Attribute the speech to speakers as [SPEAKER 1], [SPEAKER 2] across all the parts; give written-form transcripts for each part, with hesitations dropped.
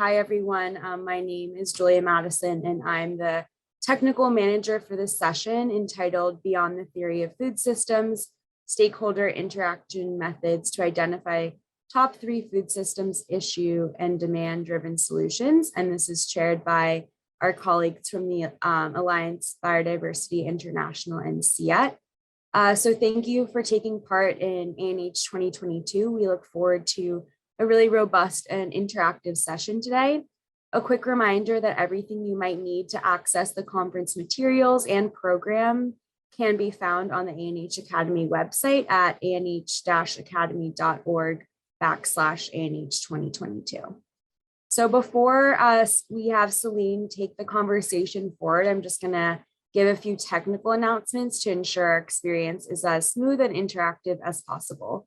[SPEAKER 1] Hi, everyone. My name is Julia Madison, and I'm the technical manager for this session entitled Beyond the Theory of Food Systems, Stakeholder Interaction Methods to Identify Top 3 Food Systems Issue and Demand-Driven Solutions. And this is chaired by our colleagues from the Alliance Biodiversity International and CIET. So thank you for taking part in ANH 2022. We look forward to a really robust and interactive session today. A quick reminder that everything you might need to access the conference materials and program can be found on the ANH Academy website at anh-academy.org/ANH2022. So before we have Celine take the conversation forward, I'm just gonna give a few technical announcements to ensure our experience is as smooth and interactive as possible.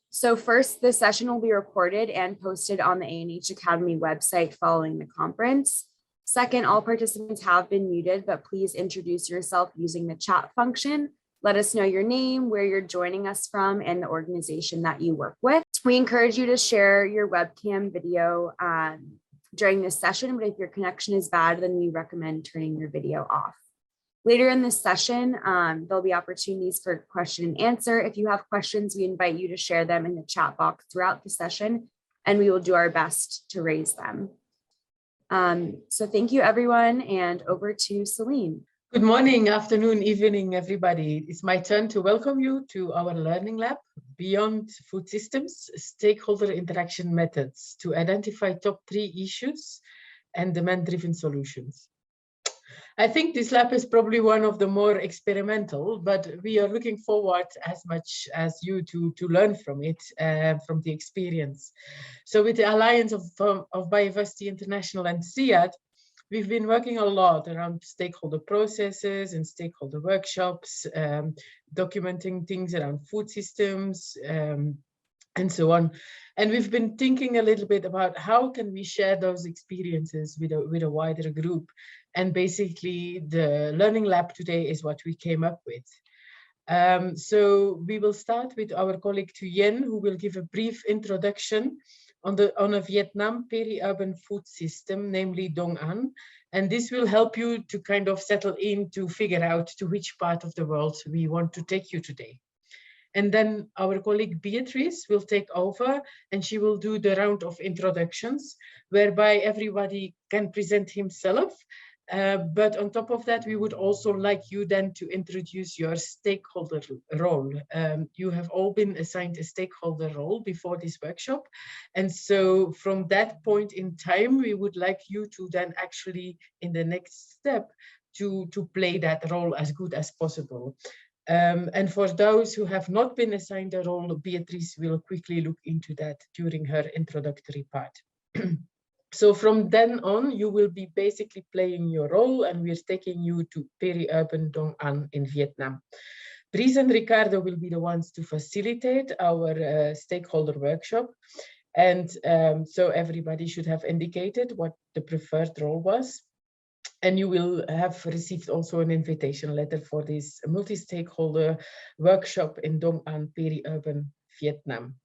[SPEAKER 1] So first, this session will be recorded and posted on the ANH Academy website following the conference. Second, all participants have been muted, but please introduce yourself using the chat function. Let us know your name, where you're joining us from, and the organization that you work with. We encourage you to share your webcam video during this session, but if your connection is bad, then we recommend turning your video off. Later in this session, there'll be opportunities for question and answer. If you have questions, we invite you to share them in the chat box throughout the session, and we will do our best to raise them. So thank you, everyone, and over to Celine.
[SPEAKER 2] Good morning, afternoon, evening, everybody. It's my turn to welcome you to our Learning Lab, Beyond Food Systems, Stakeholder Interaction Methods to Identify Top 3 Issues and Demand-Driven Solutions. I think this lab is probably one of the more experimental, but we are looking forward as much as you to learn from it, from the experience. So with the Alliance of Biodiversity International and CIET, we've been working a lot around stakeholder processes and stakeholder workshops, documenting things around food systems, and so on. And we've been thinking a little bit about how can we share those experiences with a wider group. And basically the Learning Lab today is what we came up with. So we will start with our colleague Thuyen, who will give a brief introduction on a Vietnam peri-urban food system, namely Dong An. And this will help you to kind of settle in to figure out to which part of the world we want to take you today. And then our colleague Beatrice will take over, and she will do the round of introductions, whereby everybody can present himself. But on top of that, we would also like you then to introduce your stakeholder role. You have all been assigned a stakeholder role before this workshop. And so from that point in time, we would like you to then actually, in the next step, to play that role as good as possible. And for those who have not been assigned a role, Beatrice will quickly look into that during her introductory part. So from then on, you will be basically playing your role, and we're taking you to peri-urban Dong An in Vietnam. Brice and Ricardo will be the ones to facilitate our stakeholder workshop. And so everybody should have indicated what the preferred role was. And you will have received also an invitation letter for this multi-stakeholder workshop in Dong An, peri-urban Vietnam.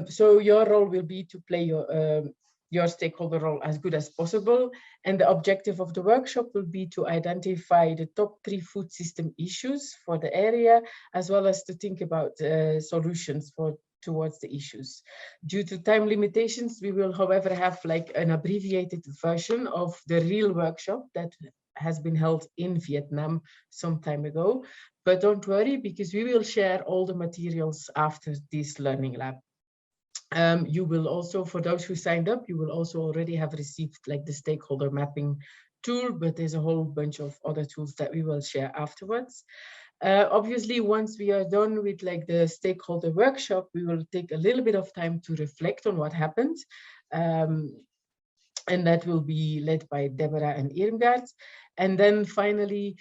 [SPEAKER 2] So your role will be to play your stakeholder role as good as possible. And the objective of the workshop will be to identify the top 3 food system issues for the area, as well as to think about solutions towards the issues. Due to time limitations, we will, however, have like an abbreviated version of the real workshop that has been held in Vietnam some time ago. But don't worry, because we will share all the materials after this Learning Lab. You will also, for those who signed up, you will also already have received like the stakeholder mapping tool, but there's a whole bunch of other tools that we will share afterwards. Obviously, once we are done with like the stakeholder workshop, we will take a little bit of time to reflect on what happened. And that will be led by Deborah and Irmgard. And then finally,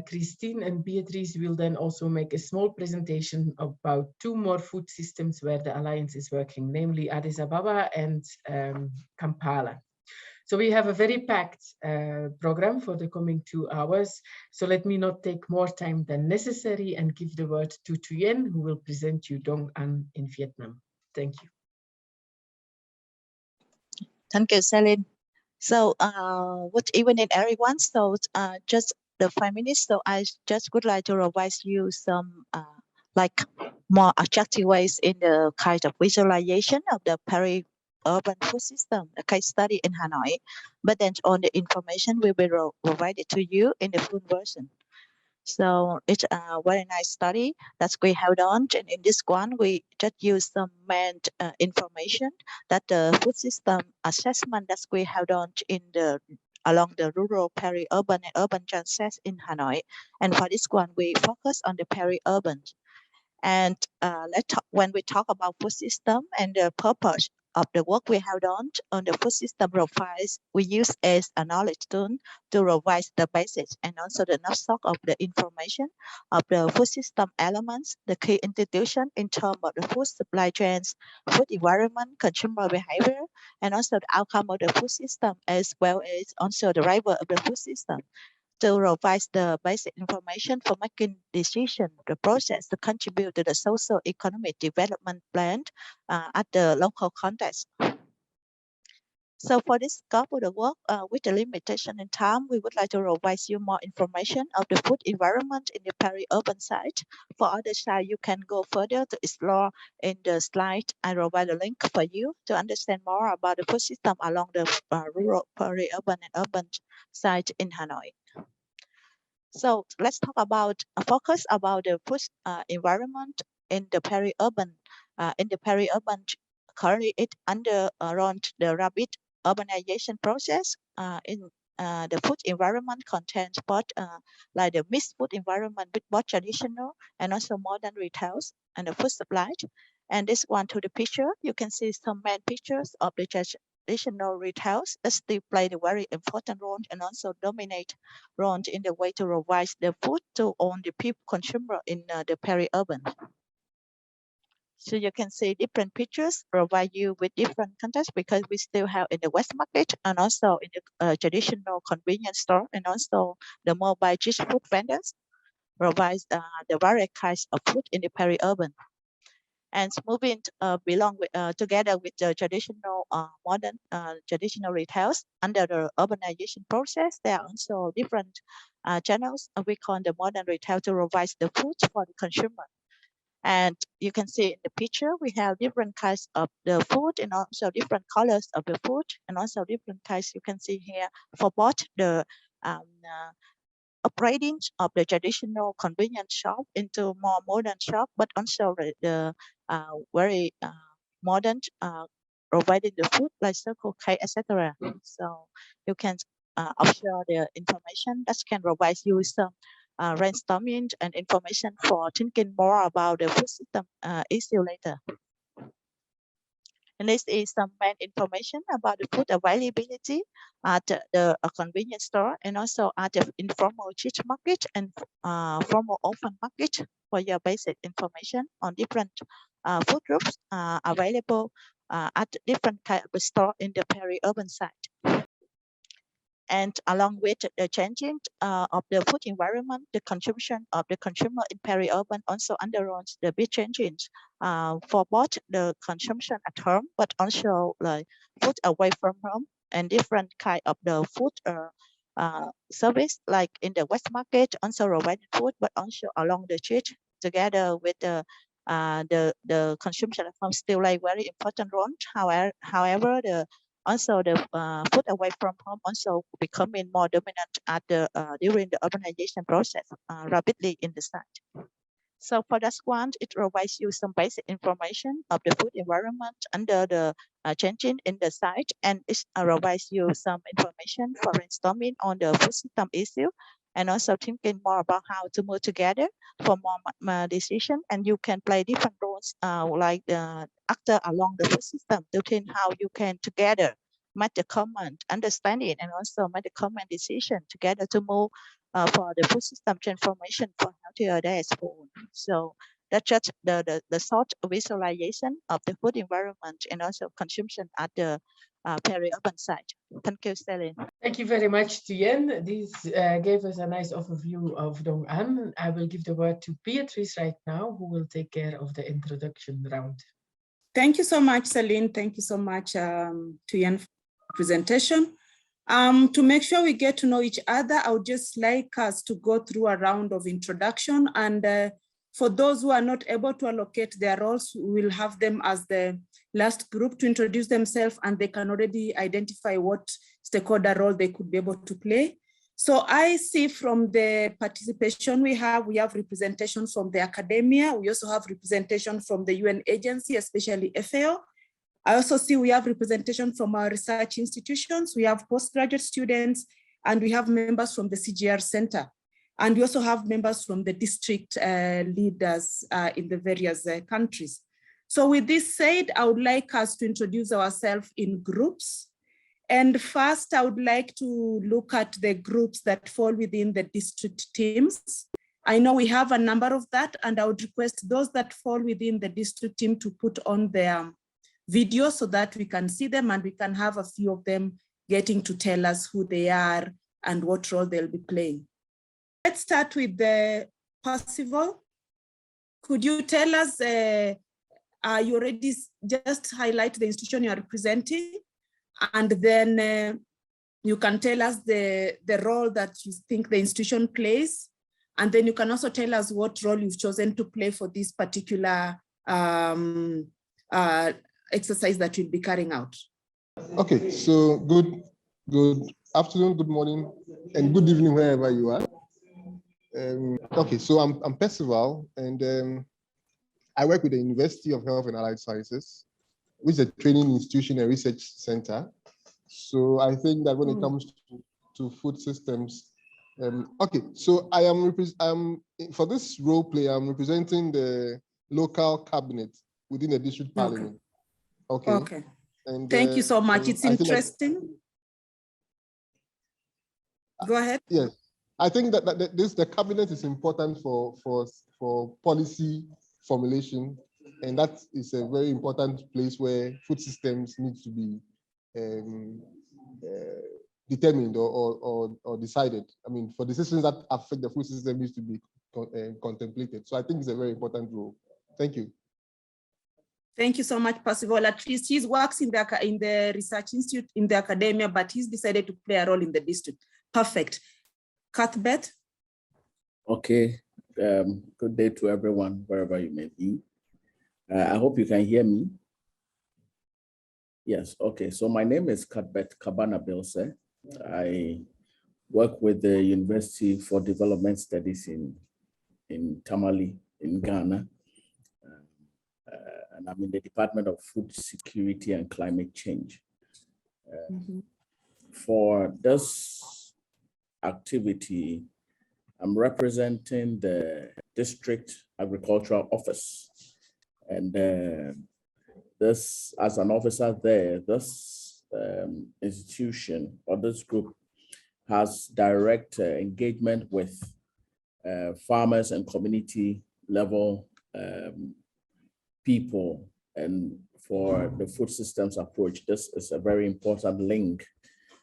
[SPEAKER 2] Christine and Beatrice will then also make a small presentation about 2 more food systems where the Alliance is working, namely Addis Ababa and Kampala. So we have a very packed program for the coming 2 hours. So let me not take more time than necessary and give the word to Thuyen, who will present you Dong An in Vietnam. Thank you.
[SPEAKER 3] Thank you, Celine. So, good evening, everyone. So, just the 5 minutes. So, I just would like to advise you some like more attractive ways in the kind of visualization of the peri-urban food system, a case study in Hanoi. But then all the information will be provided to you in the full version. So it's a very nice study that we held on. And in this one, we just use some main information that the food system assessment that we held on in the along the rural, peri-urban, and urban transect in Hanoi. And for this one, we focus on the peri-urban. And let's talk, when we talk about food system and the purpose of the work we have done on the food system profiles, we use as a knowledge tool to revise the basics and also the snapshot of the information of the food system elements, the key institution in terms of the food supply chains, food environment, consumer behavior, and also the outcome of the food system, as well as also the driver of the food system, to revise the basic information for making decision, the process to contribute to the social economic development plan at the local context. So for this scope of the work, with the limitation in time, we would like to provide you more information of the food environment in the peri-urban site. For other side, you can go further to explore in the slide. I provide a link for you to understand more about the food system along the rural, peri-urban, and urban site in Hanoi. So let's talk about a focus about the food environment in the peri-urban. Currently it under around the rapid urbanization process. In the food environment contains both like the mixed food environment with both traditional and also modern retails and the food supply. And this one to the picture, you can see some main pictures of the traditional retails that still play a very important role and also dominate role in the way to provide the food to all the people consumer in the peri-urban. So you can see different pictures provide you with different contexts because we still have in the West Market and also in the traditional convenience store and also the mobile street food vendors provides the various kinds of food in the peri-urban. And moving belong with, together with the traditional modern traditional retails under the urbanization process, there are also different channels we call the modern retail to provide the food for the consumer. And you can see in the picture, we have different kinds of the food and also different colors of the food and also different kinds you can see here for both the upgrading of the traditional convenience shop into more modern shop, but also the very modern providing the food like Circle K, etc. So you can observe the information that can provide you some brainstorming and information for thinking more about the food system issue later. And this is some main information about the food availability at the convenience store and also at the informal street market and formal open market for your basic information on different food groups available at different kind of store in the peri-urban site. And along with the changing of the food environment, the consumption of the consumer in peri-urban also undergoes the big changes for both the consumption at home, but also like food away from home and different kind of the food service like in the West Market, also provided food, but also along the street together with the consumption at home still like very important role. However, also the food away from home also becoming more dominant at the during the urbanization process rapidly in the site. So for that one, it provides you some basic information of the food environment under the changing in the site, and it provides you some information for brainstorming on the food system issue, and also thinking more about how to move together for more decision. And you can play different roles like the actor along the food system to think how you can together make the common understanding and also make the common decision together to move for the food system transformation for healthier days food. So that's just the short visualization of the food environment and also consumption at the peri-urban site. Thank you, Celine.
[SPEAKER 2] Thank you very much, Tien. This gave us a nice overview of Dong An. I will give the word to Beatrice right now, who will take care of the introduction round.
[SPEAKER 4] Thank you so much, Celine. Thank you so much, Tien. presentation. To make sure we get to know each other, I would just like us to go through a round of introduction. And for those who are not able to allocate their roles, we will have them as the last group to introduce themselves, and they can already identify what stakeholder role they could be able to play. So I see from the participation we have representation from the academia. We also have representation from the UN agency, especially FAO. I also see we have representation from our research institutions. We have postgraduate students, and we have members from the CGR Center. And we also have members from the district leaders in the various countries. So with this said, I would like us to introduce ourselves in groups. And first, I would like to look at the groups that fall within the district teams. I know we have a number of that, and I would request those that fall within the district team to put on their video so that we can see them, and we can have a few of them getting to tell us who they are and what role they'll be playing. Let's start with the Percival. Could you tell us, you already just highlight the institution you are representing, and then you can tell us the role that you think the institution plays, and then you can also tell us what role you've chosen to play for this particular exercise that you'll be carrying out.
[SPEAKER 5] Okay, so good afternoon, good morning, and good evening wherever you are. Okay, so I'm Percival, and I work with the University of Health and Allied Sciences, which is a training institution and research center. So I think that when it comes to food systems, okay, so I am for this role play, I'm representing the local cabinet within the district parliament. Okay.
[SPEAKER 4] Okay.
[SPEAKER 5] And
[SPEAKER 4] thank you so much. It's interesting. Go ahead.
[SPEAKER 5] Yes, I think that the cabinet is important for policy formulation, and that is a very important place where food systems need to be determined or decided. I mean, for decisions that affect the food system needs to be contemplated. So I think it's a very important role. Thank you.
[SPEAKER 4] Thank you so much, Percival. At least he works in the research institute in the academia, but he's decided to play a role in the district. Perfect. Cuthbert.
[SPEAKER 6] Okay. Good day to everyone, wherever you may be. I hope you can hear me. Yes. Okay. So my name is Cuthbert Kabana Bilse. I work with the University for Development Studies in Tamale in Ghana. And I'm in the Department of Food Security and Climate Change. For this activity, I'm representing the District Agricultural Office. And this, as an officer there, this institution or this group has direct engagement with farmers and community level people, and for the food systems approach, this is a very important link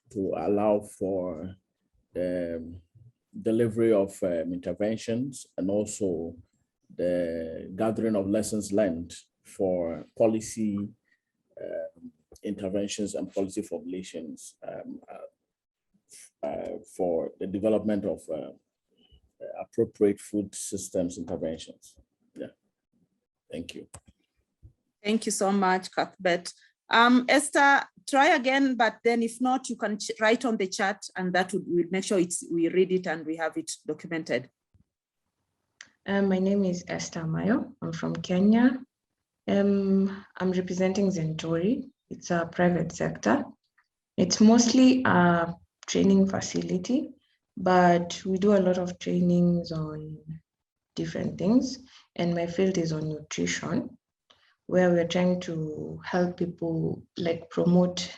[SPEAKER 6] to allow for the delivery of interventions and also the gathering of lessons learned for policy interventions and policy formulations for the development of appropriate food systems interventions. Yeah, thank you.
[SPEAKER 4] Thank you so much, Cuthbert. Esther, try again, but then if not, you can write on the chat, and that would we'll make sure we read it and we have it documented.
[SPEAKER 7] My name is Esther Mayo. I'm from Kenya. I'm representing Zentori. It's a private sector. It's mostly a training facility, but we do a lot of trainings on different things. And my field is on nutrition, where we're trying to help people like promote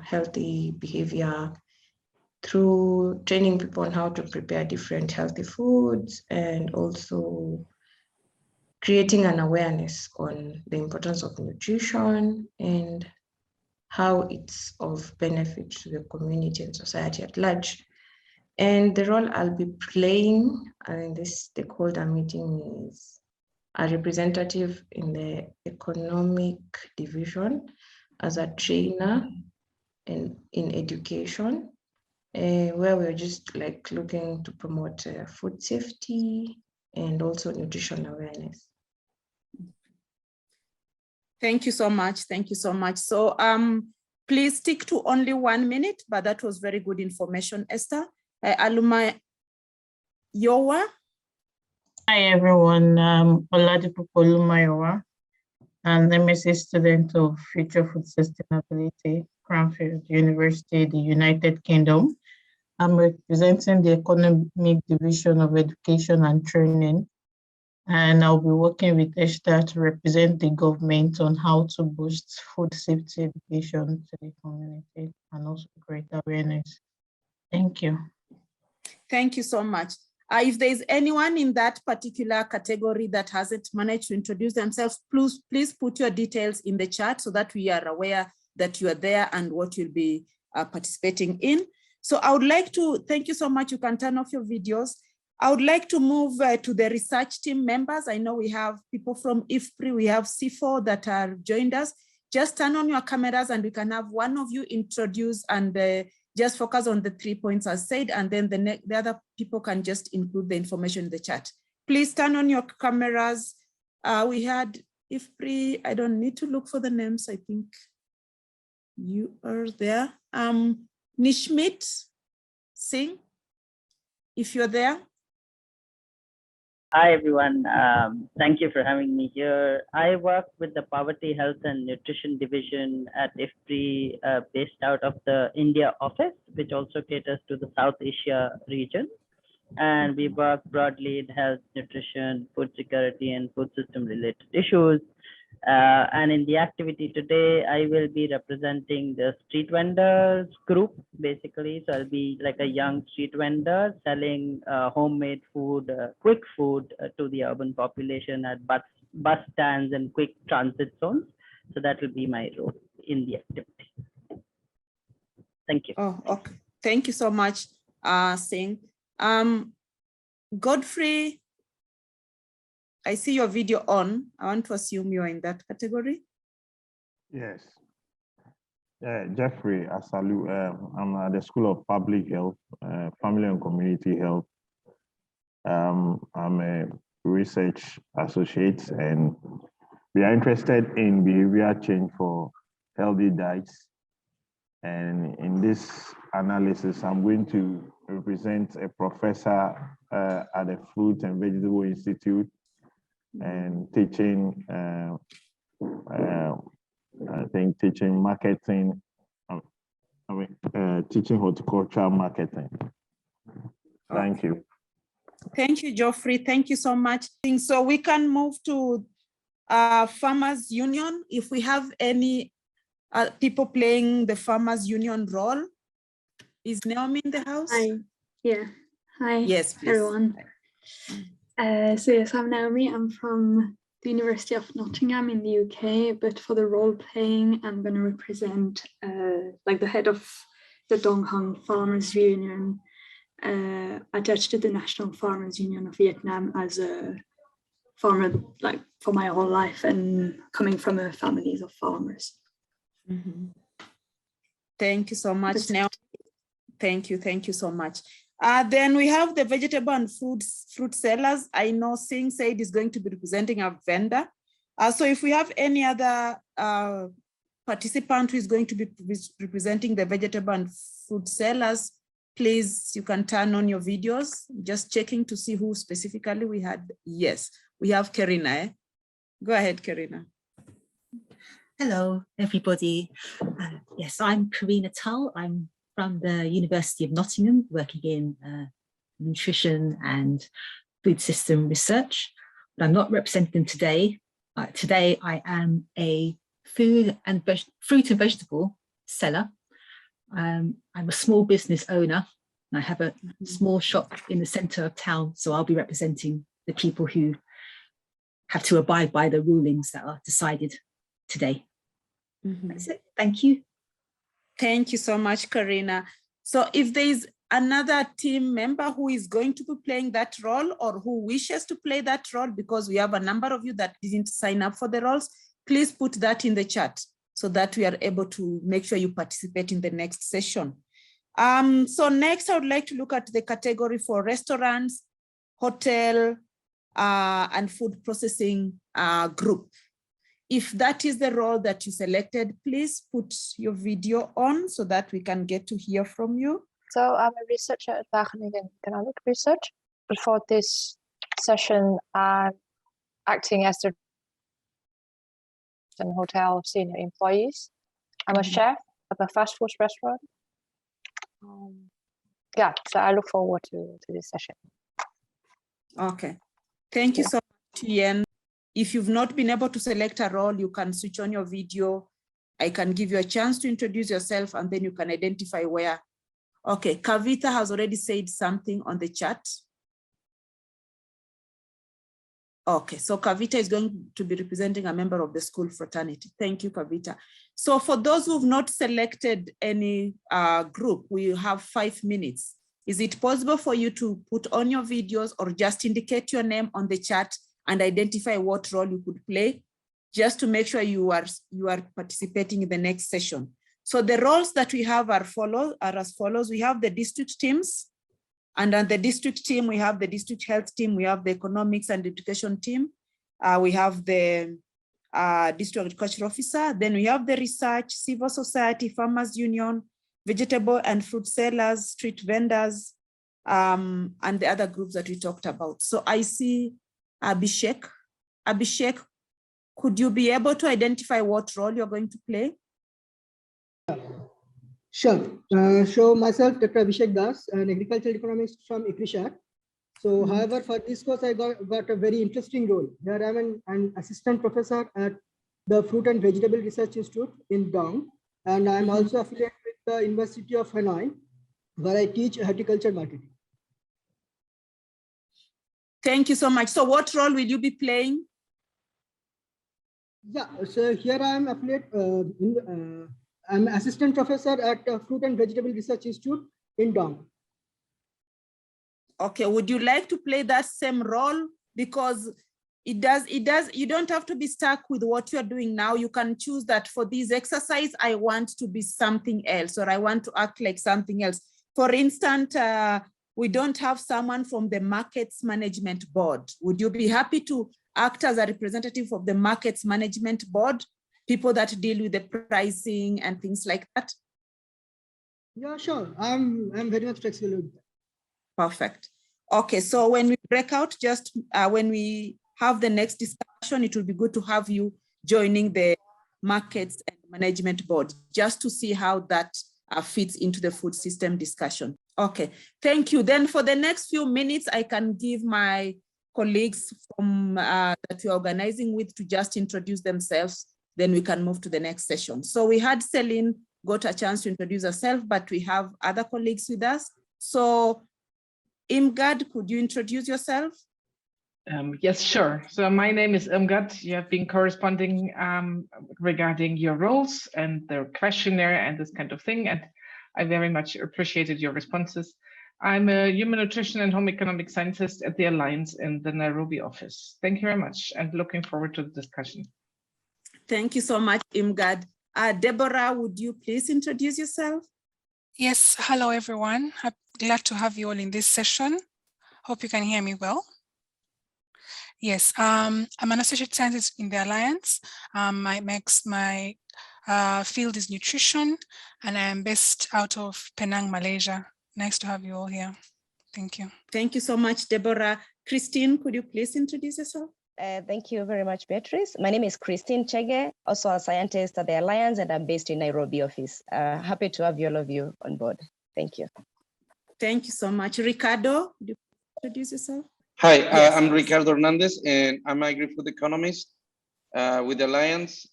[SPEAKER 7] healthy behavior through training people on how to prepare different healthy foods, and also creating an awareness on the importance of nutrition and how it's of benefit to the community and society at large. And the role I'll be playing in this stakeholder meeting is a representative in the economic division as a trainer in education, where we're just like looking to promote food safety and also nutrition awareness.
[SPEAKER 4] Thank you so much. Thank you so much. So please stick to only 1 minute, but that was very good information, Esther. Aluma Yowa.
[SPEAKER 8] Hi everyone, Oladipo Olumayowa, an MSc student of Future Food Sustainability, Cranfield University, the United Kingdom. I'm representing the Economic Division of Education and Training, and I'll be working with Esther to represent the government on how to boost food safety education to the community and also create awareness. Thank you.
[SPEAKER 4] Thank you so much. If there's anyone in that particular category that hasn't managed to introduce themselves, please put your details in the chat so that we are aware that you are there and what you'll be participating in. So I would like to thank you so much. You can turn off your videos. I would like to move to the research team members. I know we have people from IFPRI, we have C4 that are joined us. Just turn on your cameras and we can have one of you introduce and just focus on the 3 points as said, and then the other people can just include the information in the chat. Please turn on your cameras. We had IFPRI, I don't need to look for the names. I think you are there. Nishmit Singh, if you're there.
[SPEAKER 9] Hi, everyone. Thank you for having me here. I work with the Poverty, Health and Nutrition Division at IFPRI, based out of the India office, which also caters to the South Asia region. And we work broadly in health, nutrition, food security, and food system related issues. And in the activity today, I will be representing the street vendors group, basically. So I'll be like a young street vendor selling homemade food, quick food to the urban population at bus stands and quick transit zones. So that will be my role in the activity. Thank you.
[SPEAKER 4] Oh, okay. Thank you so much, Singh. Godfrey, I see your video on. I want to assume you're in that category.
[SPEAKER 10] Yes. Jeffrey Asalu, I'm at the School of Public Health, Family and Community Health. I'm a research associate, and we are interested in behavior change for healthy diets. And in this analysis, I'm going to represent a professor at the Fruit and Vegetable Institute, and teaching, I think teaching marketing, teaching horticultural marketing. Thank you.
[SPEAKER 4] Thank you, Geoffrey. Thank you so much. So we can move to Farmers Union. If we have any people playing the Farmers Union role. Is Naomi in the house?
[SPEAKER 11] Hi. Yeah. Hi.
[SPEAKER 4] Yes, please.
[SPEAKER 11] Everyone. So yes, I'm Naomi. I'm from the University of Nottingham in the UK, but for the role playing, I'm going to represent like the head of the Dong Hong Farmers Union, attached to the National Farmers Union of Vietnam as a farmer, like for my whole life, and coming from a families of farmers.
[SPEAKER 4] Mm-hmm. Thank you so much, Naomi. Thank you so much. Then we have the vegetable and fruit sellers. I know Singh said is going to be representing a vendor. So if we have any other participant who is going to be representing the vegetable and fruit sellers, please, you can turn on your videos. Just checking to see who specifically we had. Yes, we have Karina. Go ahead, Karina.
[SPEAKER 12] Hello, everybody. Yes, I'm Karina Tull. I'm from the University of Nottingham, working in nutrition and food system research. But I'm not representing them today. Today, I am a fruit and vegetable seller. I'm a small business owner, and I have a small shop in the centre of town. So I'll be representing the people who have to abide by the rulings that are decided today. Mm-hmm. That's it. Thank you.
[SPEAKER 4] Thank you so much, Karina. So if there is another team member who is going to be playing that role or who wishes to play that role, because we have a number of you that didn't sign up for the roles, please put that in the chat. so that we are able to make sure you participate in the next session. So next, I would like to look at the category for restaurants, hotel, and food processing group. If that is the role that you selected, please put your video on so that we can get to hear from you.
[SPEAKER 13] So I'm a researcher at Wageningen Economic Research. Before this session, I'm acting as the hotel senior employees. I'm a chef of a fast food restaurant. Yeah, so I look forward to this session.
[SPEAKER 4] Okay, thank you so much, Tien. If you've not been able to select a role, you can switch on your video. I can give you a chance to introduce yourself and then you can identify where. Okay, Kavita has already said something on the chat. Okay, so Kavita is going to be representing a member of the school fraternity. Thank you, Kavita. So for those who've not selected any group, we have 5 minutes. Is it possible for you to put on your videos or just indicate your name on the chat and identify what role you could play, just to make sure you are participating in the next session? So the roles that we have are as follows. We have the district teams, and on the district team, we have the district health team, we have the economics and education team, we have the district agriculture officer, then we have the research, civil society, farmers union, vegetable and fruit sellers, street vendors, and the other groups that we talked about. So I see Abhishek. Abhishek, could you be able to identify what role you're going to play?
[SPEAKER 14] Sure. So myself, Dr. Abhishek Das, an agricultural economist from ICRISHAT. So however, for this course, I got a very interesting role. Here I'm an assistant professor at the Fruit and Vegetable Research Institute in Dong. And I'm also affiliated with the University of Hanoi, where I teach horticulture marketing.
[SPEAKER 4] Thank you so much. So what role will you be playing?
[SPEAKER 14] Yeah, so here I am affiliate, I'm assistant professor at Fruit and Vegetable Research Institute in Dong.
[SPEAKER 4] Okay, would you like to play that same role? Because you don't have to be stuck with what you're doing now. You can choose that for this exercise, I want to be something else, or I want to act like something else. For instance, we don't have someone from the markets management board. Would you be happy to act as a representative of the markets management board? People that deal with the pricing and things like that?
[SPEAKER 14] Yeah, sure. I'm very much flexible with that.
[SPEAKER 4] Perfect. Okay, so when we break out, just when we have the next discussion, it will be good to have you joining the markets and management board, just to see how that fits into the food system discussion. Okay, thank you. Then for the next few minutes, I can give my colleagues from that we're organizing with to just introduce themselves. Then we can move to the next session. So we had Celine got a chance to introduce herself, but we have other colleagues with us. So Imgad, could you introduce yourself?
[SPEAKER 15] Yes, sure. So my name is Imgad. You have been corresponding regarding your roles and the questionnaire and this kind of thing. And I very much appreciated your responses. I'm a human nutrition and home economic scientist at the Alliance in the Nairobi office. Thank you very much and looking forward to the discussion.
[SPEAKER 4] Thank you so much, Imgad. Deborah, would you please introduce yourself?
[SPEAKER 16] Yes, hello everyone. I'm glad to have you all in this session. Hope you can hear me well. Yes, I'm an associate scientist in the Alliance. My field is nutrition and I am based out of Penang, Malaysia. Nice to have you all here. Thank you.
[SPEAKER 4] Thank you so much, Deborah. Christine, could you please introduce yourself?
[SPEAKER 17] Thank you very much, Beatrice. My name is Christine Chege, also a scientist at the Alliance, and I'm based in Nairobi office. Happy to have all of you on board. Thank you.
[SPEAKER 4] Thank you so much. Ricardo, could you introduce yourself?
[SPEAKER 18] Hi,
[SPEAKER 4] Yes.
[SPEAKER 18] I'm Ricardo Hernandez, and I'm an agri-food economist with the Alliance,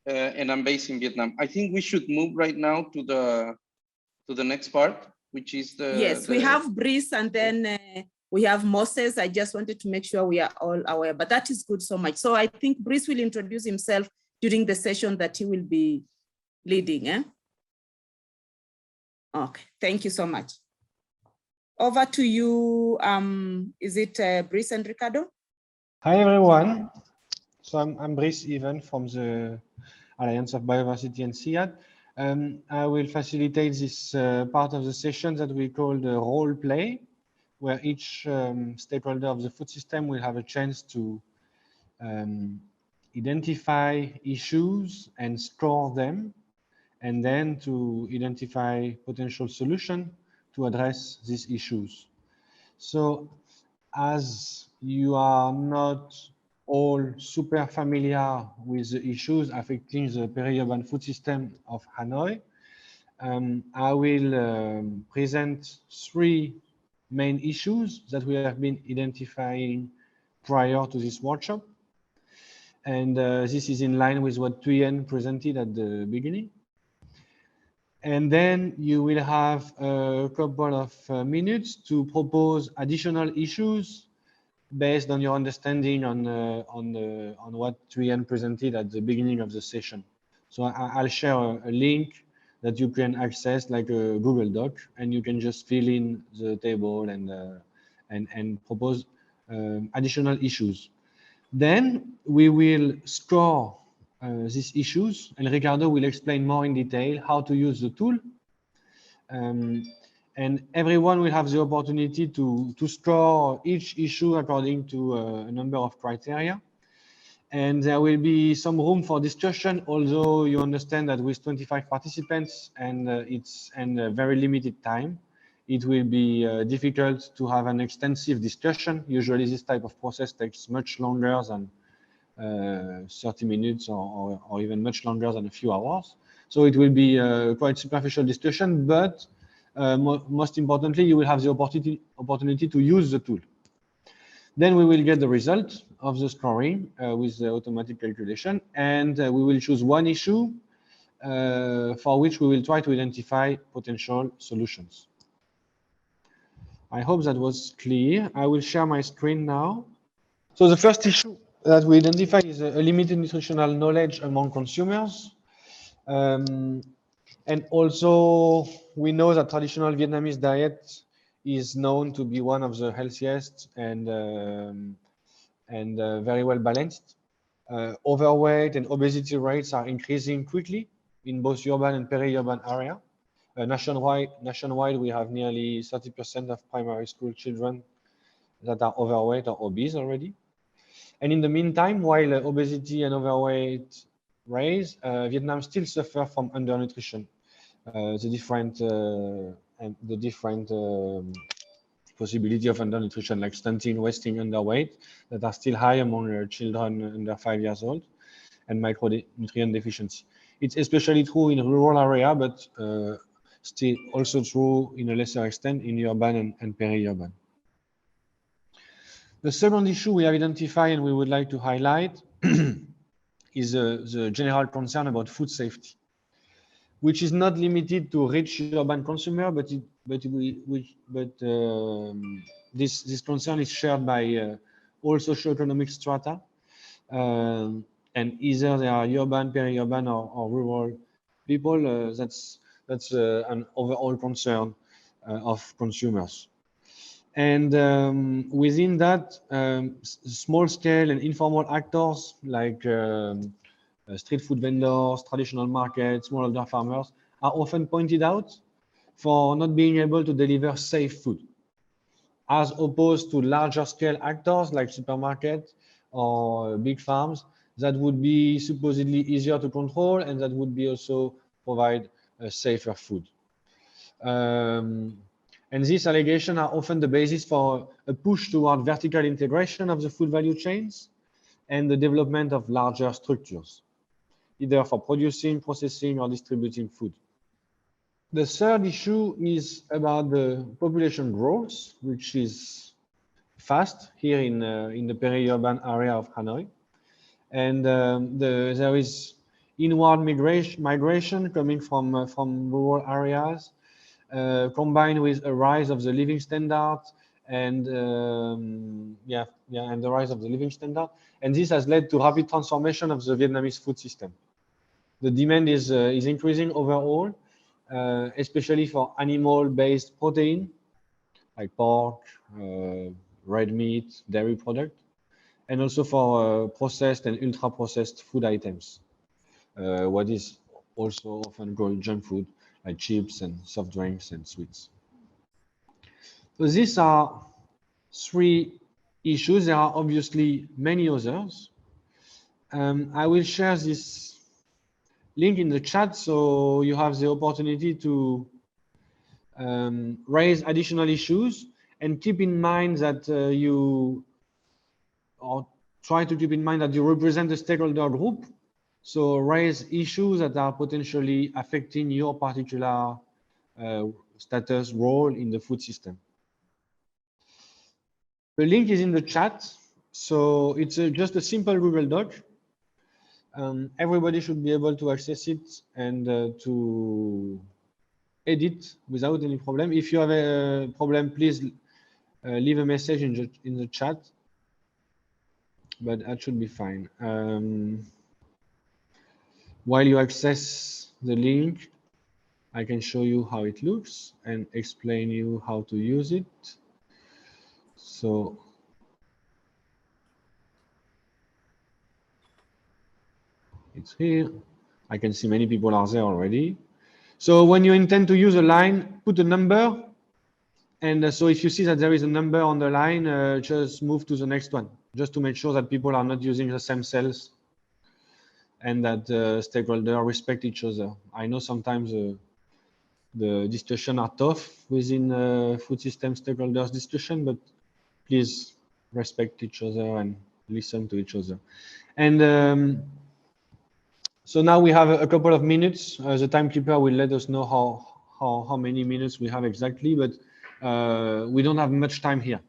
[SPEAKER 18] and I'm based in Vietnam. I think we should move right now to the next part, which is the—
[SPEAKER 4] Yes, we have Brice and then we have Moses. I just wanted to make sure we are all aware, but that is good so much. So I think Brice will introduce himself during the session that he will be leading. Okay, thank you so much. Over to you. Is it Brice and Ricardo?
[SPEAKER 19] Hi everyone. So I'm Brice Even from the Alliance of Biodiversity and SIAD. I will facilitate this part of the session that we call the role play, where each stakeholder of the food system will have a chance to identify issues and score them, and then to identify potential solution to address these issues. So as you are not all super familiar with the issues affecting the peri-urban food system of Hanoi, I will present 3 main issues that we have been identifying prior to this workshop. And this is in line with what Thuyen presented at the beginning. And then you will have a couple of minutes to propose additional issues based on your understanding on what Thuyen presented at the beginning of the session. So I'll share a link that you can access like a Google Doc, and you can just fill in the table and propose additional issues. Then we will score these issues, and Ricardo will explain more in detail how to use the tool. And everyone will have the opportunity to score each issue according to a number of criteria. And there will be some room for discussion, although you understand that with 25 participants and very limited time, it will be difficult to have an extensive discussion. Usually this type of process takes much longer than 30 minutes or even much longer than a few hours. So it will be quite superficial discussion, but most importantly, you will have the opportunity to use the tool. Then we will get the result of the scoring with the automatic calculation, and we will choose one issue for which we will try to identify potential solutions. I hope that was clear. I will share my screen now. So the first issue that we identify is a limited nutritional knowledge among consumers. And also, we know that traditional Vietnamese diet is known to be one of the healthiest and very well balanced. Overweight and obesity rates are increasing quickly in both urban and peri-urban area. Nationwide, we have nearly 30% of primary school children that are overweight or obese already. And in the meantime, while obesity and overweight rise, Vietnam still suffers from undernutrition. The different possibility of undernutrition, like stunting, wasting, underweight, that are still high among children under 5 years old, and micronutrient deficiency. It's especially true in rural area, but still also true in a lesser extent in urban and peri-urban. The second issue we have identified and we would like to highlight is the general concern about food safety, which is not limited to rich urban consumer, but this concern is shared by all socioeconomic strata, and either they are urban, peri-urban, or rural people. That's an overall concern of consumers. And within that, small-scale and informal actors like street food vendors, traditional markets, smallholder farmers are often pointed out for not being able to deliver safe food, as opposed to larger scale actors like supermarkets or big farms that would be supposedly easier to control and that would be also provide safer food. And these allegations are often the basis for a push toward vertical integration of the food value chains and the development of larger structures, either for producing, processing, or distributing food. The third issue is about the population growth, which is fast here in the peri-urban area of Hanoi. And there is inward migration coming from rural areas, combined with a rise of the living standard and the rise of the living standard, and this has led to rapid transformation of the Vietnamese food system. The demand is increasing overall, especially for animal-based protein like pork, red meat, dairy product, and also for processed and ultra-processed food items. what is also often called junk food, like chips and soft drinks and sweets. So these are 3 issues. There are obviously many others. I will share this link in the chat so you have the opportunity to raise additional issues, and keep in mind that try to keep in mind that you represent the stakeholder group. So raise issues that are potentially affecting your particular status role in the food system. The link is in the chat. So it's just a simple Google Doc. Everybody should be able to access it and to edit without any problem. If you have a problem, please leave a message in the chat, but that should be fine. While you access the link, I can show you how it looks and explain you how to use it. So it's here. I can see many people are there already. So when you intend to use a line, put a number. And so if you see that there is a number on the line, just move to the next one, just to make sure that people are not using the same cells and that stakeholders respect each other. I know sometimes the discussion are tough within food system stakeholders discussion, but please respect each other and listen to each other. And so now we have a couple of minutes. The timekeeper will let us know how many minutes we have exactly, but we don't have much time here,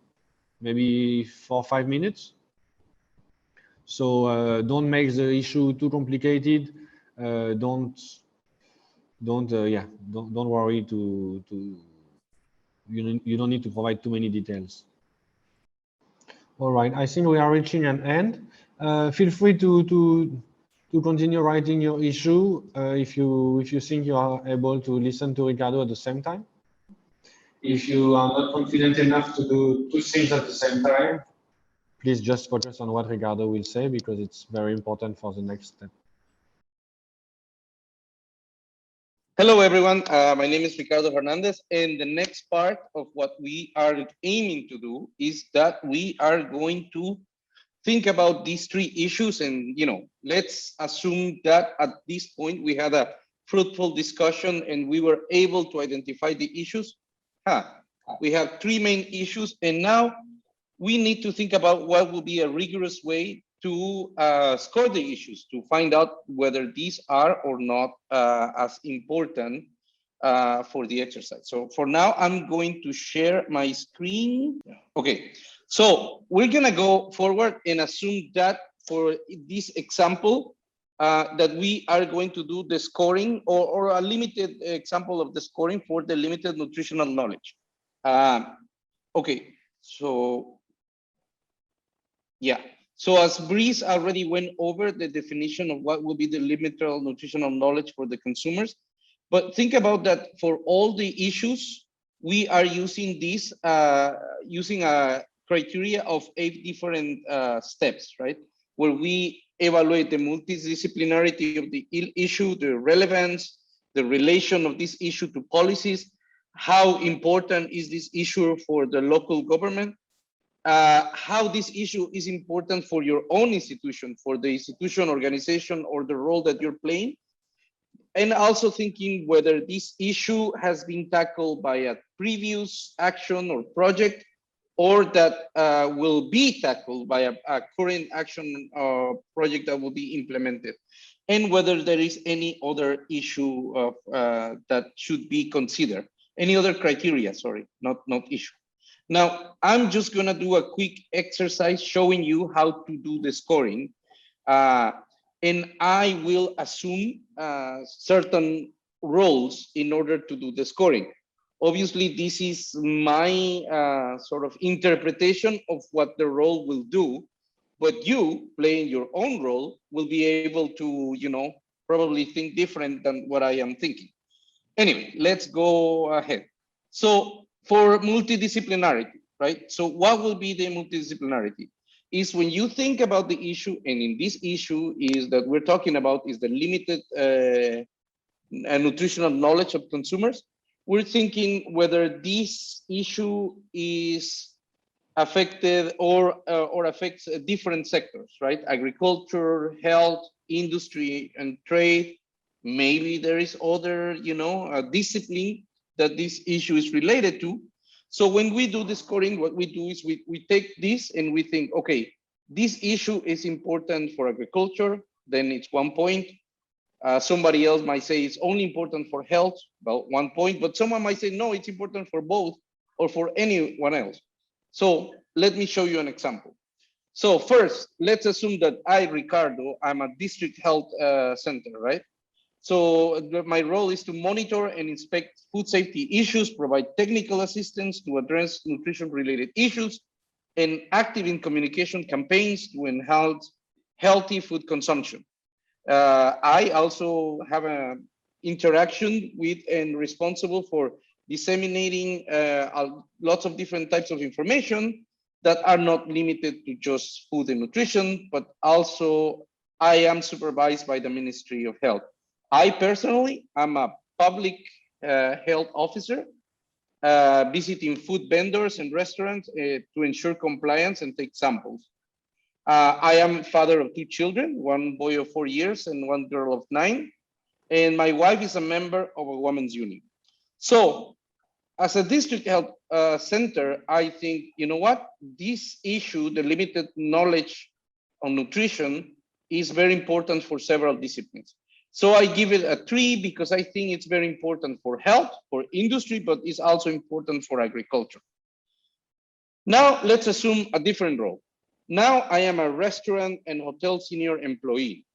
[SPEAKER 19] maybe 4 or 5 minutes. So don't make the issue too complicated. Don't worry you don't need to provide too many details. All right, I think we are reaching an end. Feel free to continue writing your issue if you think you are able to listen to Ricardo at the same time. If you are not confident enough to do 2 things at the same time, please just focus on what Ricardo will say, because it's very important for the next step.
[SPEAKER 18] Hello, everyone. My name is Ricardo Hernandez, and the next part of what we are aiming to do is that we are going to think about these 3 issues. And, let's assume that at this point we had a fruitful discussion and we were able to identify the issues. We have 3 main issues, and now we need to think about what will be a rigorous way to score the issues, to find out whether these are or not as important for the exercise. So for now, I'm going to share my screen. Okay, so we're gonna go forward and assume that for this example, that we are going to do the scoring or a limited example of the scoring for the limited nutritional knowledge. Okay, so yeah. So as Breeze already went over the definition of what will be the limited nutritional knowledge for the consumers, but think about that for all the issues, we are using this, using a criteria of 8 different steps, right? Where we evaluate the multidisciplinarity of the issue, the relevance, the relation of this issue to policies, how important is this issue for the local government, how this issue is important for your own institution, for the institution, organization, or the role that you're playing. And also thinking whether this issue has been tackled by a previous action or project, or that will be tackled by a current action or project that will be implemented. And whether there is any other issue of, that should be considered. Any other criteria, sorry, not issue. Now, I'm just gonna do a quick exercise showing you how to do the scoring. And I will assume certain roles in order to do the scoring. Obviously, this is my sort of interpretation of what the role will do, but you playing your own role will be able to, probably think different than what I am thinking. Anyway, let's go ahead. So for multidisciplinarity, right? So what will be the multidisciplinarity? is when you think about the issue, and in this issue is that we're talking about is the limited nutritional knowledge of consumers, we're thinking whether this issue is affected or affects different sectors, right? Agriculture, health, industry, and trade. Maybe there is other, discipline that this issue is related to. So when we do the scoring, what we do is we take this and we think, okay, this issue is important for agriculture, then it's 1 point. Somebody else might say it's only important for health, about 1 point, but someone might say, no, it's important for both or for anyone else. So let me show you an example. So first, let's assume that I, Ricardo, I'm a district health center, right? So my role is to monitor and inspect food safety issues, provide technical assistance to address nutrition-related issues, and active in communication campaigns to enhance healthy food consumption. I also have an interaction with and responsible for disseminating lots of different types of information that are not limited to just food and nutrition, but also I am supervised by the Ministry of Health. I personally am a public health officer, visiting food vendors and restaurants to ensure compliance and take samples. I am father of 2 children, 1 boy of 4 years and 1 girl of 9. And my wife is a member of a women's union. So as a district health center, I think, you know what, this issue, the limited knowledge on nutrition, is very important for several disciplines. So I give it a 3 because I think it's very important for health, for industry, but it's also important for agriculture. Now let's assume a different role. Now I am a restaurant and hotel senior employee.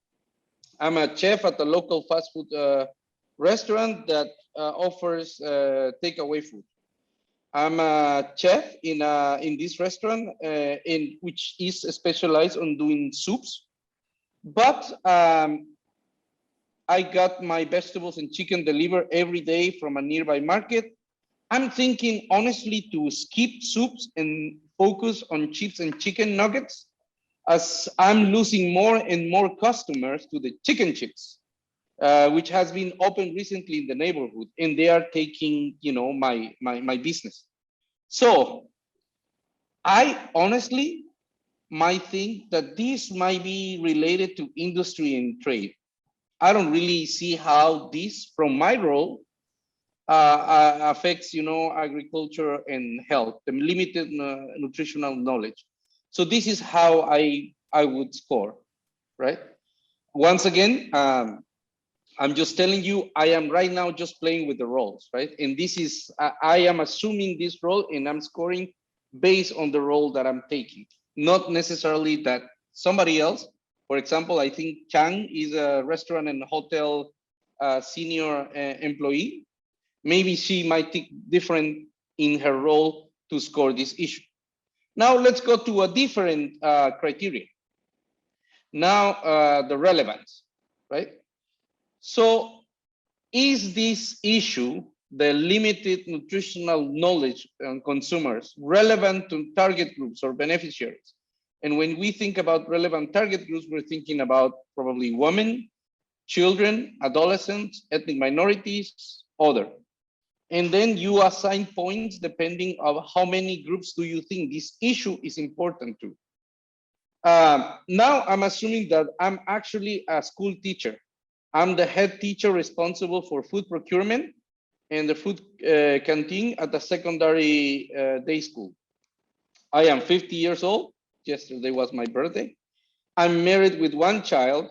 [SPEAKER 18] I'm a chef at a local fast food restaurant that offers takeaway food. I'm a chef in this restaurant, which is specialized on doing soups. But I got my vegetables and chicken delivered every day from a nearby market. I'm thinking honestly to skip soups and focus on chips and chicken nuggets, as I'm losing more and more customers to the chicken chips, which has been opened recently in the neighborhood, and they are taking, my business. So I honestly might think that this might be related to industry and trade. I don't really see how this, from my role, affects, agriculture and health, the limited nutritional knowledge. So this is how I would score, right? Once again, I'm just telling you, I am right now just playing with the roles, right? And this is, I am assuming this role and I'm scoring based on the role that I'm taking, not necessarily that somebody else. For example, I think Chang is a restaurant and hotel senior employee. Maybe she might think different in her role to score this issue. Now let's go to a different criteria. Now the relevance, right? So is this issue, the limited nutritional knowledge on consumers, relevant to target groups or beneficiaries? And when we think about relevant target groups, we're thinking about probably women, children, adolescents, ethnic minorities, other. And then you assign points depending on how many groups do you think this issue is important to. Now I'm assuming that I'm actually a school teacher. I'm the head teacher responsible for food procurement and the food canteen at the secondary day school. I am 50 years old. Yesterday was my birthday. I'm married with 1 child.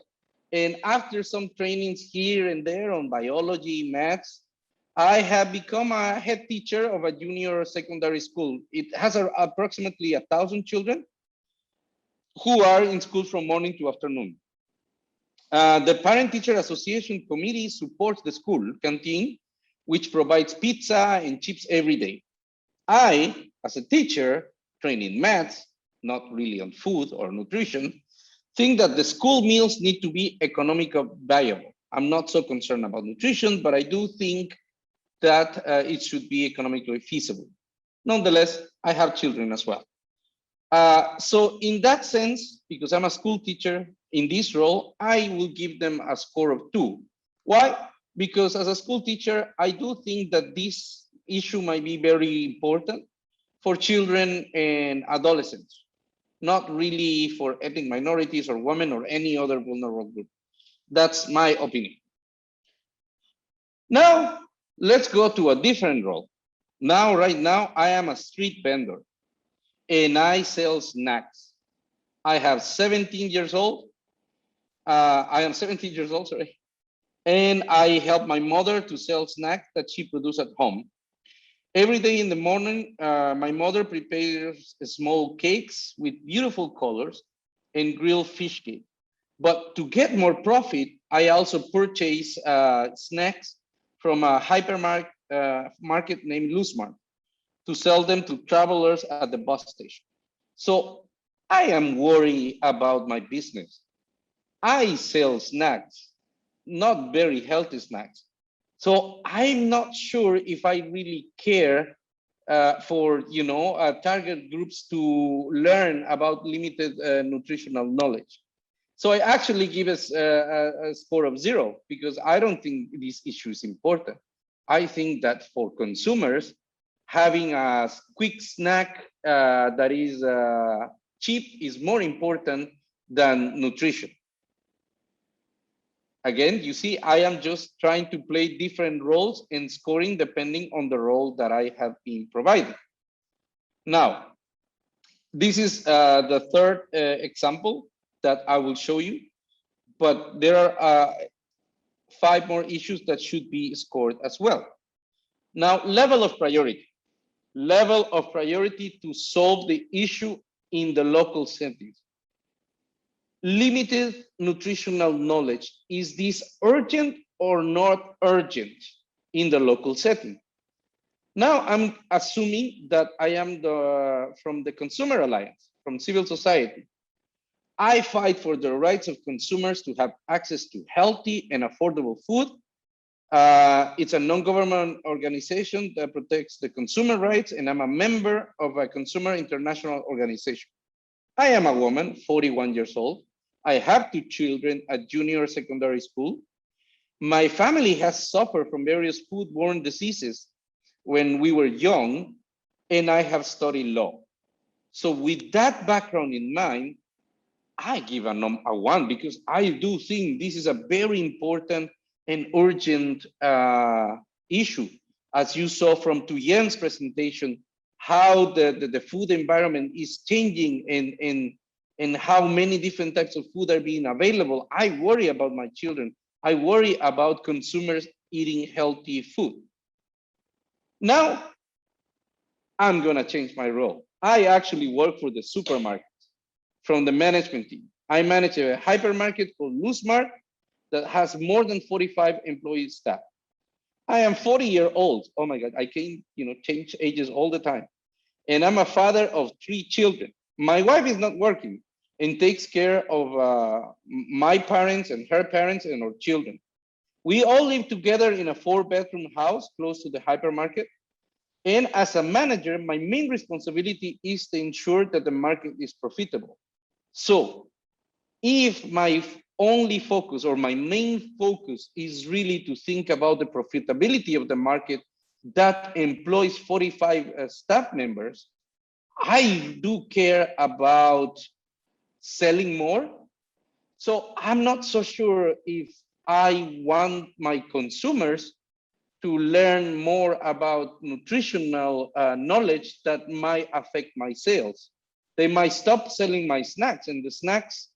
[SPEAKER 18] And after some trainings here and there on biology, maths, I have become a head teacher of a junior secondary school. It has approximately 1,000 children who are in school from morning to afternoon. The Parent Teacher Association Committee supports the school canteen, which provides pizza and chips every day. I, as a teacher, trained in maths, not really on food or nutrition, think that the school meals need to be economically viable. I'm not so concerned about nutrition, but I do think that it should be economically feasible. Nonetheless, I have children as well. So in that sense, because I'm a school teacher in this role, I will give them a score of 2. Why? Because as a school teacher, I do think that this issue might be very important for children and adolescents, not really for ethnic minorities or women or any other vulnerable group. That's my opinion. Now, let's go to a different role. Now, right now, I am a street vendor and I sell snacks. I have 17 years old. I am 17 years old, sorry. And I help my mother to sell snacks that she produces at home. Every day in the morning, my mother prepares small cakes with beautiful colors and grilled fish cake. But to get more profit, I also purchase snacks from a hypermarket market named Loosemart to sell them to travelers at the bus station. So I am worried about my business. I sell snacks, not very healthy snacks. So I'm not sure if I really care for target groups to learn about limited nutritional knowledge. So I actually give us a score of 0 because I don't think this issue is important. I think that for consumers, having a quick snack that is cheap is more important than nutrition. Again, you see, I am just trying to play different roles and scoring depending on the role that I have been provided. Now, this is the third example that I will show you, but there are 5 more issues that should be scored as well. Now, level of priority. Level of priority to solve the issue in the local settings. Limited nutritional knowledge. Is this urgent or not urgent in the local setting? Now I'm assuming that I am from the Consumer Alliance, from civil society. I fight for the rights of consumers to have access to healthy and affordable food. It's a non-government organization that protects the consumer rights, and I'm a member of a consumer international organization. I am a woman, 41 years old. I have 2 children at junior secondary school. My family has suffered from various foodborne diseases when we were young, and I have studied law. So with that background in mind, I give a 1 because I do think this is a very important and urgent issue. As you saw from Tuyen's presentation, how the food environment is changing and how many different types of food are being available. I worry about my children. I worry about consumers eating healthy food. Now, I'm gonna change my role. I actually work for the supermarket from the management team. I manage a hypermarket called Loosemart that has more than 45 employee staff. I am 40-year-old. Oh my God, I can change ages all the time. And I'm a father of 3 children. My wife is not working and takes care of my parents and her parents and our children. We all live together in a 4-bedroom house close to the hypermarket. And as a manager, my main responsibility is to ensure that the market is profitable. So if my only focus or my main focus is really to think about the profitability of the market that employs 45 staff members, I do care about selling more. So I'm not so sure if I want my consumers to learn more about nutritional knowledge that might affect my sales. They might stop selling my snacks, and the snacks,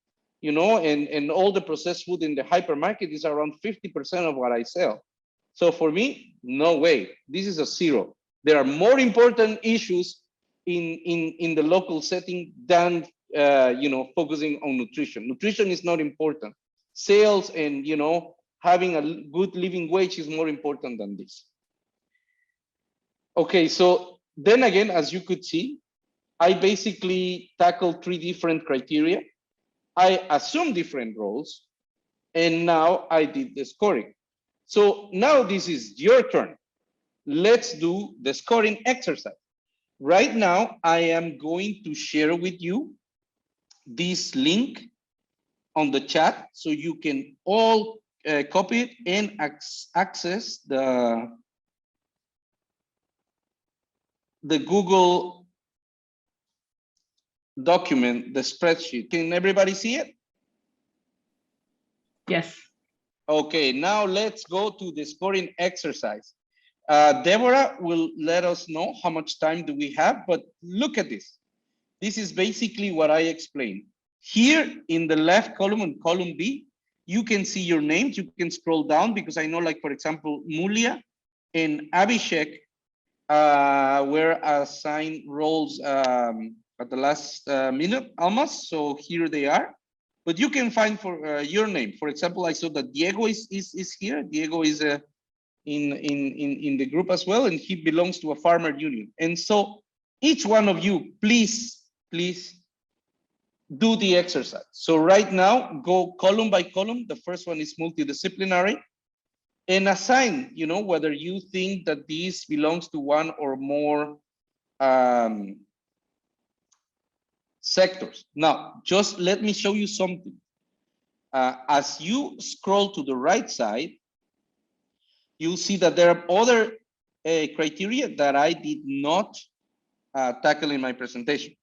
[SPEAKER 18] and all the processed food in the hypermarket is around 50% of what I sell. So for me, no way. This is a 0. There are more important issues in the local setting than focusing on nutrition. Nutrition is not important. Sales and having a good living wage is more important than this. Okay, so then again, as you could see, I basically tackled 3 different criteria. I assumed different roles, and now I did the scoring. So now this is your turn. Let's do the scoring exercise. Right now, I am going to share with you this link on the chat so you can all copy it and access the Google document, the spreadsheet. Can everybody see it?
[SPEAKER 15] Yes.
[SPEAKER 18] Okay, now let's go to the scoring exercise. Deborah will let us know how much time do we have, but look at this. This is basically what I explained. Here in the left column, in column B, you can see your names. You can scroll down because I know, like, for example, Mulia and Abhishek were assigned roles at the last minute almost. So here they are. But you can find for your name. For example, I saw that Diego is here. Diego is in the group as well, and he belongs to a farmer union. And so each one of you, please do the exercise. So right now, go column by column. The first one is multidisciplinary, and assign, you know, whether you think that this belongs to one or more sectors. Now, just let me show you something. As you scroll to the right side, you'll see that there are other criteria that I did not tackle in my presentation.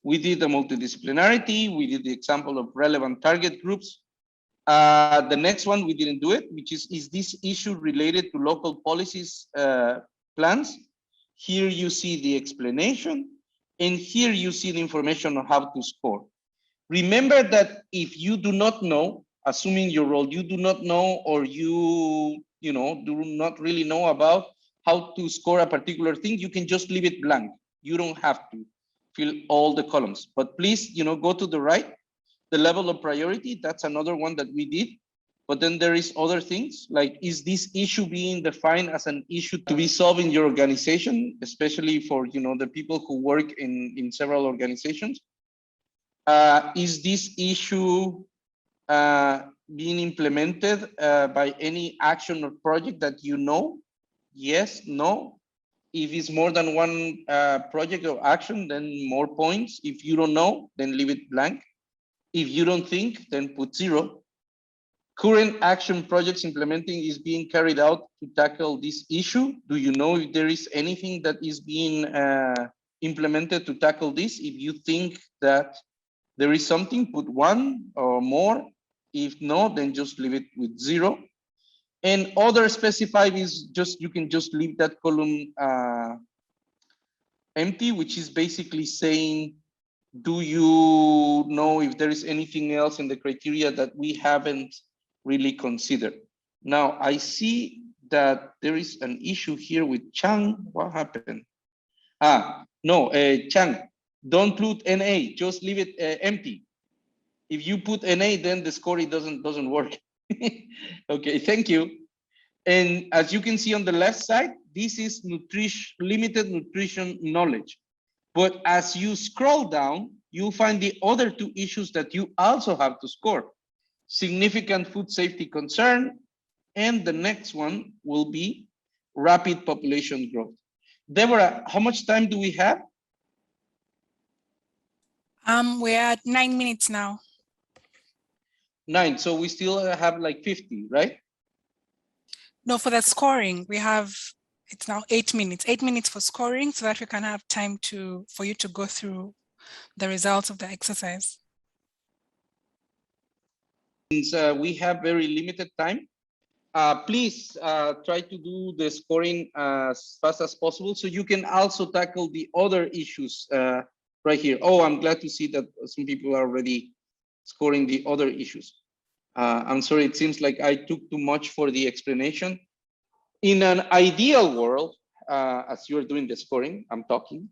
[SPEAKER 18] We did the multidisciplinarity, we did the example of relevant target groups. The next one, we didn't do it, which is this issue related to local policies plans? Here you see the explanation, and here you see the information on how to score. Remember that if you do not know, assuming your role, you do not know, or you know, do not really know about how to score a particular thing, you can just leave it blank. You don't have to fill all the columns, but please, you know, go to the right. The level of priority, that's another one that we did. But then there is other things like, is this issue being defined as an issue to be solved in your organization, especially for, you know, the people who work in several organizations? Is this issue being implemented by any action or project that you know? Yes, no. If it's more than one project or action, then more points. If you don't know, then leave it blank. If you don't think, then put 0. Current action projects implementing is being carried out to tackle this issue. Do you know if there is anything that is being implemented to tackle this? If you think that there is something, put 1 or more. If no, then just leave it with 0. And other specified is just, you can just leave that column empty, which is basically saying, do you know if there is anything else in the criteria that we haven't really considered? Now, I see that there is an issue here with Chang. What happened? No, Chang, don't put NA, just leave it empty. If you put NA, then the scoring doesn't work. Okay, thank you. And as you can see on the left side, this is limited nutrition knowledge. But as you scroll down, you'll find the other 2 issues that you also have to score. Significant food safety concern, and the next one will be rapid population growth. Deborah, how much time do we have?
[SPEAKER 16] We're at 9 minutes now.
[SPEAKER 18] 9, so we still have like 50, right?
[SPEAKER 16] No, for the scoring, we have, it's now 8 minutes. 8 minutes for scoring, so that we can have time for you to go through the results of the exercise.
[SPEAKER 18] Since we have very limited time, please try to do the scoring as fast as possible so you can also tackle the other issues right here. Oh, I'm glad to see that some people are already scoring the other issues. I'm sorry, it seems like I took too much for the explanation. In an ideal world, as you're doing the scoring, I'm talking,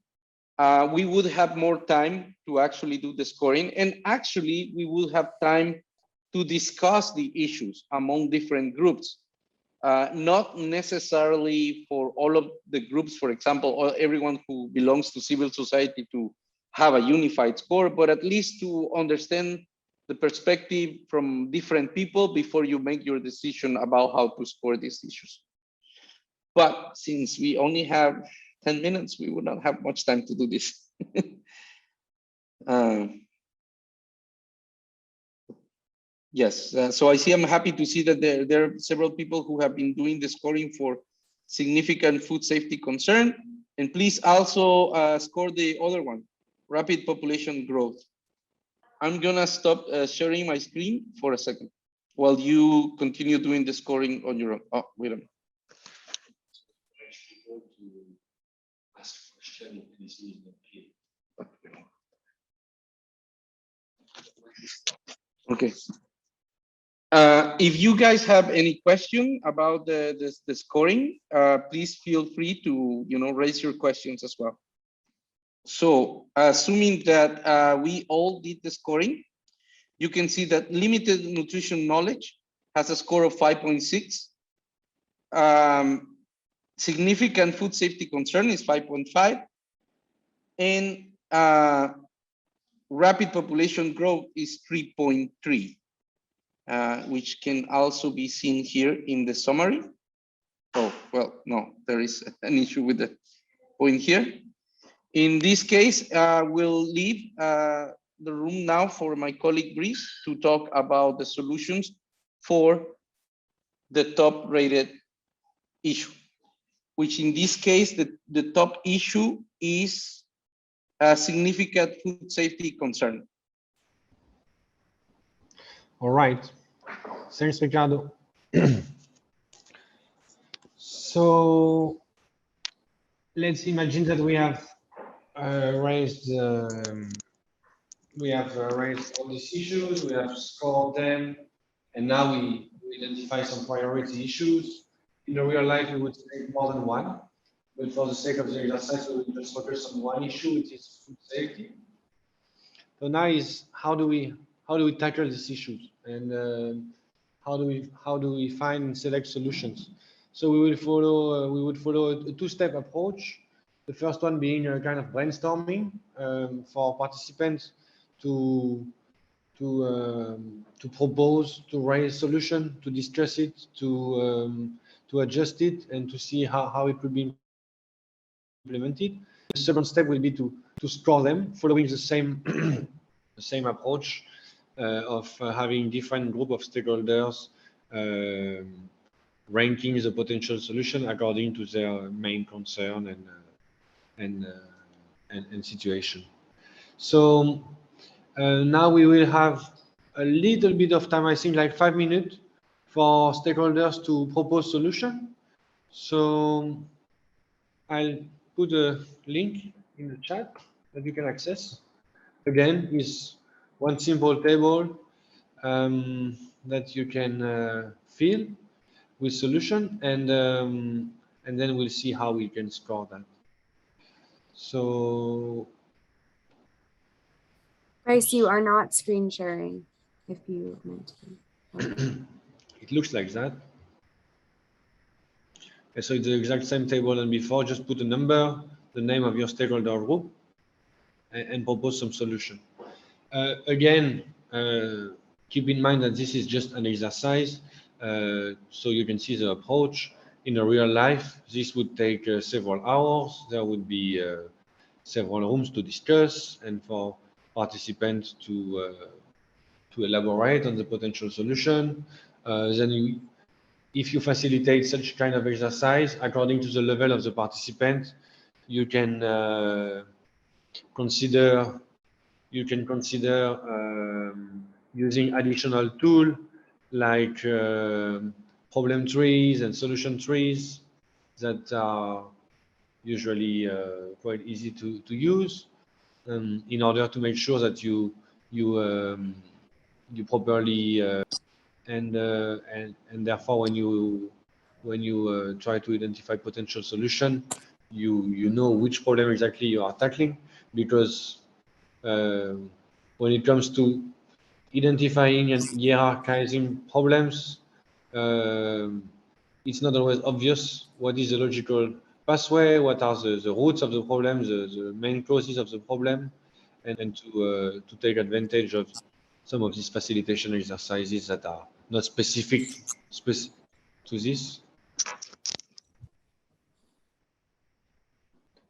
[SPEAKER 18] we would have more time to actually do the scoring, and actually we will have time to discuss the issues among different groups, not necessarily for all of the groups, for example, or everyone who belongs to civil society to have a unified score, but at least to understand the perspective from different people before you make your decision about how to score these issues. But since we only have 10 minutes, we would not have much time to do this. Yes, so I see, I'm happy to see that there are several people who have been doing the scoring for significant food safety concern. And please also score the other one, rapid population growth. I'm gonna stop sharing my screen for a second while you continue doing the scoring on your own. Oh, wait a minute. Okay. If you guys have any question about the scoring, please feel free to raise your questions as well. So assuming that we all did the scoring, you can see that limited nutrition knowledge has a score of 5.6. Significant food safety concern is 5.5. And rapid population growth is 3.3. Which can also be seen here in the summary. Oh, well, no, there is an issue with the point here. In this case, we'll leave the room now for my colleague Brice to talk about the solutions for the top rated issue, which in this case, the top issue is a significant food safety concern.
[SPEAKER 19] All right. Thanks, Ricardo. So let's imagine that we have raised all these issues, we have scored them, and now we identify some priority issues. In the real life, we would take more than one, but for the sake of the exercise, we will just focus on one issue, which is food safety. So now is how do we tackle these issues, and how do we find and select solutions? So we would follow a two-step approach. The first one being a kind of brainstorming for participants to propose, to raise solution, to discuss it, to adjust it, and to see how it could be implemented. The second step will be to score them, following the same the same approach of having different group of stakeholders ranking the potential solution according to their main concern and situation. So now we will have a little bit of time, I think like 5 minutes, for stakeholders to propose solution. So I'll put a link in the chat that you can access. Again, is one simple table that you can fill with solution, and then we'll see how we can score that. So,
[SPEAKER 1] Bryce, you are not screen sharing if you meant to.
[SPEAKER 19] It looks like that. Okay, so it's the exact same table than before. Just put a number, the name of your stakeholder group, and propose some solution. Again, keep in mind that this is just an exercise, so you can see the approach. In a real life, this would take several hours. There would be several rooms to discuss and for participants to elaborate on the potential solution. Then if you facilitate such kind of exercise, according to the level of the participant, you can consider using additional tool like problem trees and solution trees that are usually quite easy to use in order to make sure that you properly and therefore when you try to identify potential solution, you know which problem exactly you are tackling, because when it comes to identifying and hierarchizing problems, it's not always obvious what is the logical pathway, what are the roots of the problem, the main causes of the problem, and to take advantage of some of these facilitation exercises that are not specific to this.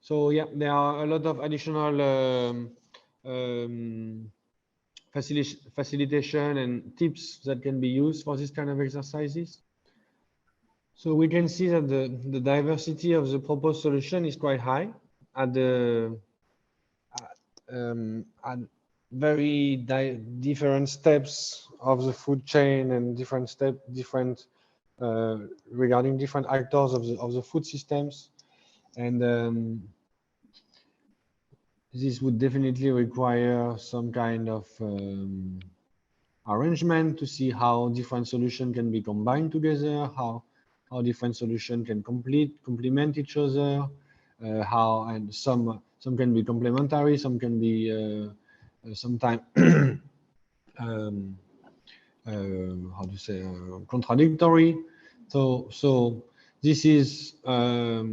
[SPEAKER 19] So yeah, there are a lot of additional facilitation and tips that can be used for this kind of exercises. So we can see that the diversity of the proposed solution is quite high at the at very different steps of the food chain and different regarding different actors of the food systems, and this would definitely require some kind of arrangement to see how different solutions can be combined together, how different solutions can complement each other, and some can be complementary, some can be sometimes how to say contradictory. So this is a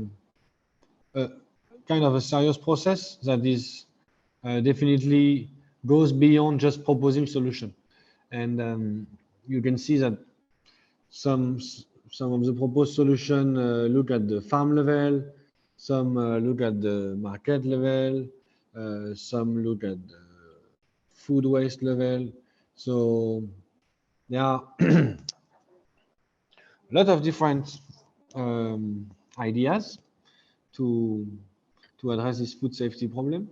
[SPEAKER 19] kind of a serious process that is definitely goes beyond just proposing solution. And you can see that some of the proposed solution look at the farm level, some look at the market level, some look at the food waste level. So there are a lot of different ideas to address this food safety problem.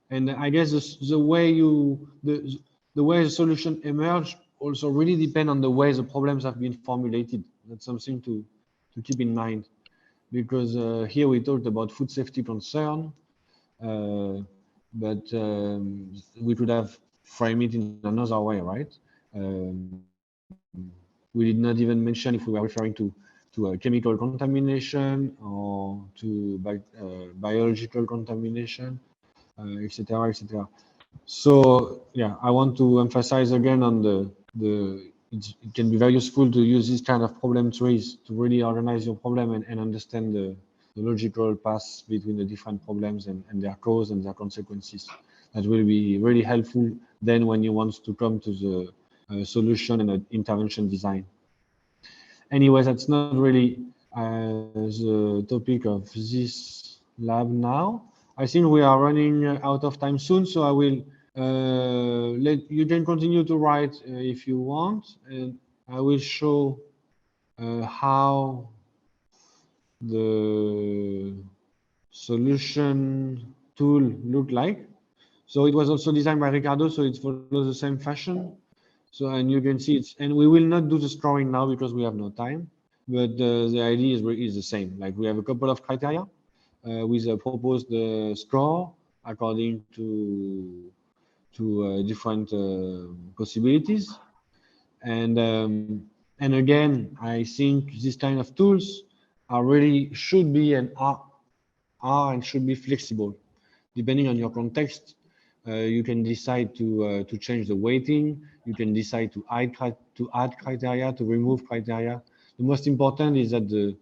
[SPEAKER 19] And I guess the way the way the solution emerged also really depend on the way the problems have been formulated. That's something to keep in mind, because here we talked about food safety concern, but we could have framed it in another way, right? We did not even mention if we were referring to chemical contamination or to biological contamination, etc., etc. So yeah, I want to emphasize again on it can be very useful to use this kind of problem trees to really organize your problem and understand the logical paths between the different problems and their cause and their consequences. That will be really helpful then when you want to come to the solution and intervention design. Anyway, that's not really the topic of this lab now. I think we are running out of time soon, so I will you can continue to write if you want, and I will show how the solution tool look like. So it was also designed by Ricardo, so it follows the same fashion. So, and you can see and we will not do the scoring now because we have no time, but the idea is the same. Like we have a couple of criteria with a proposed score according to different possibilities, and again, I think this kind of tools should be and are and should be flexible, depending on your context. You can decide to change the weighting. You can decide to add criteria, to remove criteria. The most important is that the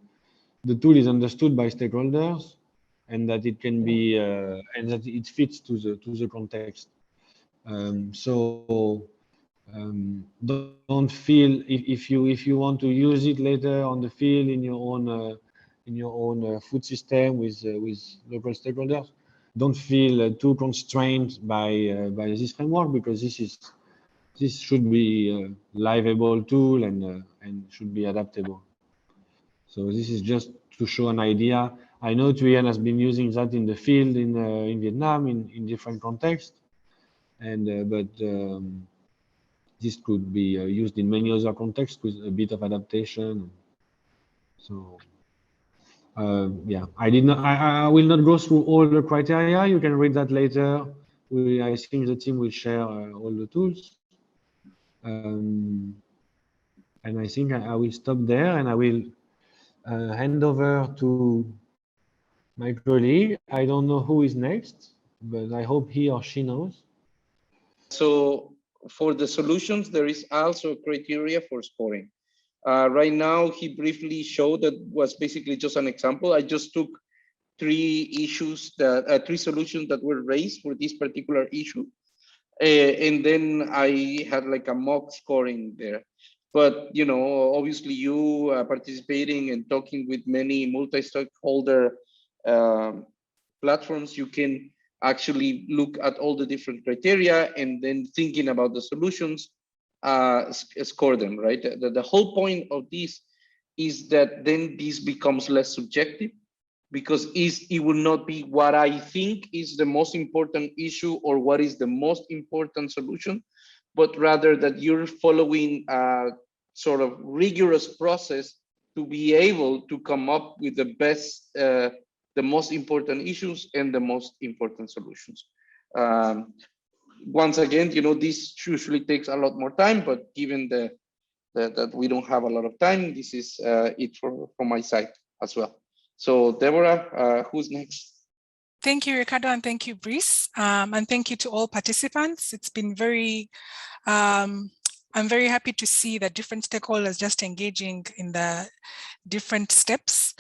[SPEAKER 19] tool is understood by stakeholders, and that it can be and that it fits to the context. So don't feel if you want to use it later on the field in your own food system with local stakeholders, don't feel too constrained by this framework, because this should be a livable tool and should be adaptable. So this is just to show an idea. I know Thuyen has been using that in the field in Vietnam in different contexts, and but this could be used in many other contexts with a bit of adaptation. So yeah, I will not go through all the criteria. You can read that later. I think the team will share all the tools. And I think I will stop there, and I will hand over to my colleague. I don't know who is next, but I hope he or she knows.
[SPEAKER 18] So for the solutions, there is also criteria for scoring. Right now, he briefly showed that was basically just an example. I just took three solutions that were raised for this particular issue. And then I had like a mock scoring there. But, you know, obviously you participating and talking with many multi-stakeholder platforms, you can actually look at all the different criteria and then thinking about the solutions, score them, right? The whole point of this is that then this becomes less subjective, because it will not be what I think is the most important issue or what is the most important solution, but rather that you're following a sort of rigorous process to be able to come up with the best, the most important issues and the most important solutions. Once again, this usually takes a lot more time, but given that we don't have a lot of time, this is it from my side as well. So Deborah, who's next?
[SPEAKER 16] Thank you, Ricardo, and thank you, Brice. And thank you to all participants. It's been very, I'm very happy to see that different stakeholders just engaging in the different steps,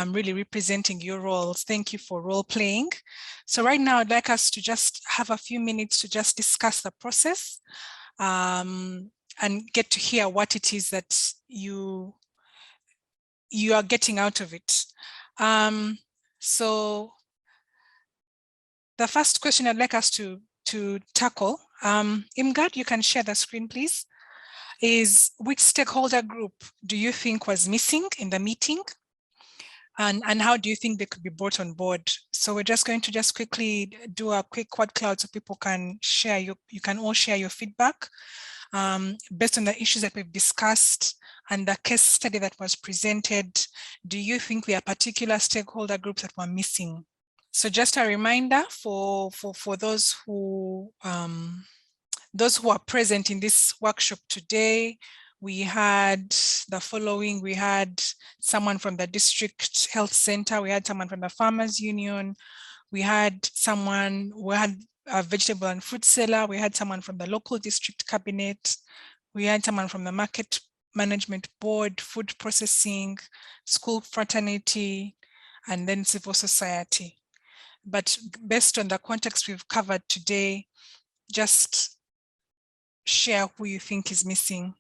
[SPEAKER 16] really representing your roles. Thank you for role playing. So right now, I'd like us to just have a few minutes to just discuss the process and get to hear what it is that you are getting out of it. So the first question I'd like us to tackle, Imgad, you can share the screen, please, is which stakeholder group do you think was missing in the meeting? And how do you think they could be brought on board? So we're just going to just quickly do a quick word cloud so people can share, you can all share your feedback based on the issues that we've discussed and the case study that was presented. Do you think there are particular stakeholder groups that were missing? So just a reminder for those who are present in this workshop today, we had the following. We had someone from the district health center. We had someone from the farmers union. We had someone who had a vegetable and fruit seller. We had someone from the local district cabinet. We had someone from the market management board, food processing, school fraternity, and then civil society. But based on the context we've covered today, just share who you think is missing.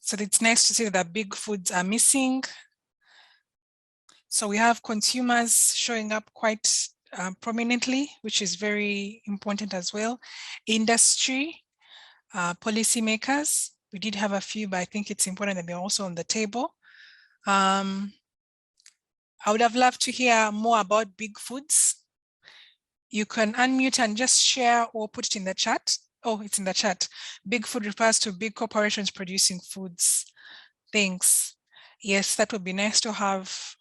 [SPEAKER 16] So it's nice to see that big foods are missing. So we have consumers showing up quite prominently, which is very important as well. Industry, policymakers, we did have a few, but I think it's important that they're also on the table. I would have loved to hear more about big foods. You can unmute and just share or put it in the chat. Oh, it's in the chat. Big food refers to big corporations producing foods. Thanks. Yes, that would be nice to have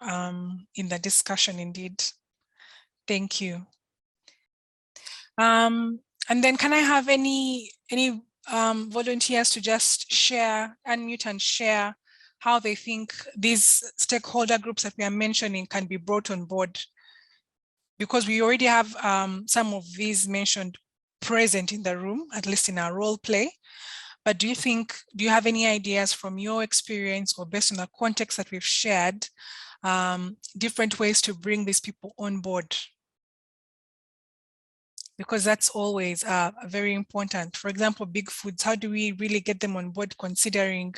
[SPEAKER 16] in the discussion indeed. Thank you. And then can I have any volunteers to just share, unmute and share how they think these stakeholder groups that we are mentioning can be brought on board? Because we already have some of these mentioned present in the room, at least in our role play. But do you have any ideas from your experience or based on the context that we've shared, different ways to bring these people on board? Because that's always very important. For example, big foods, how do we really get them on board, considering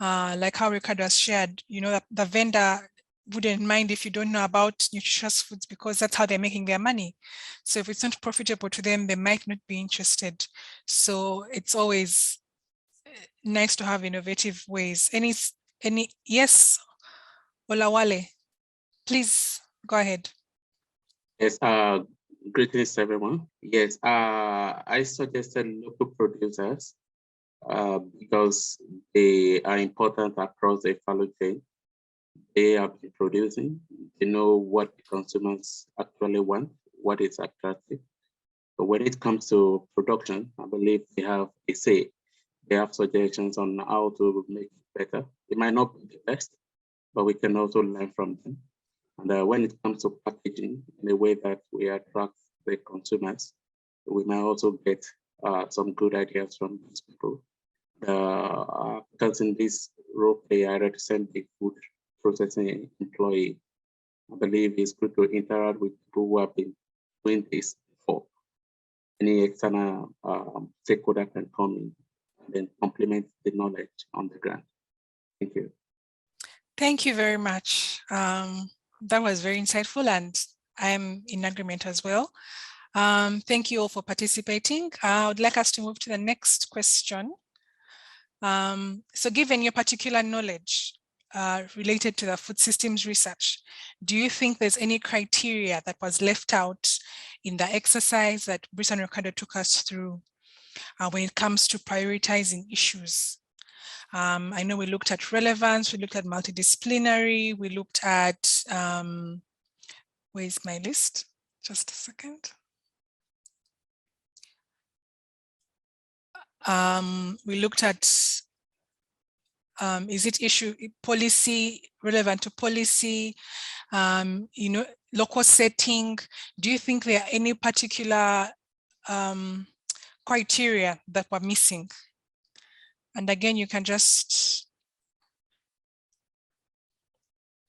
[SPEAKER 16] like how Ricardo has shared, the vendor wouldn't mind if you don't know about nutritious foods because that's how they're making their money. So if it's not profitable to them, they might not be interested. So it's always nice to have innovative ways. Any yes, Olawale, please go ahead.
[SPEAKER 20] Yes, greetings everyone. Yes, I suggested local producers because they are important across the value chain. They have been producing, they know what the consumers actually want, what is attractive. But when it comes to production, I believe they have a say. They have suggestions on how to make it better. It might not be the best, but we can also learn from them. And when it comes to packaging in a way that we attract the consumers, we might also get some good ideas from these people. Because in this role play, I represent the food processing employee. I believe it's good to interact with people who have been doing this before. Any external stakeholder can come in and then complement the knowledge on the ground. Thank you.
[SPEAKER 16] Thank you very much. That was very insightful, and I'm in agreement as well. Thank you all for participating. I would like us to move to the next question. So given your particular knowledge related to the food systems research, do you think there's any criteria that was left out in the exercise that Brice and Ricardo took us through when it comes to prioritizing issues? I know we looked at relevance, we looked at multidisciplinary, we looked at, where's my list? Just a second. We looked at, is it issue policy, relevant to policy, you know, local setting? Do you think there are any particular criteria that were missing? And again, you can just,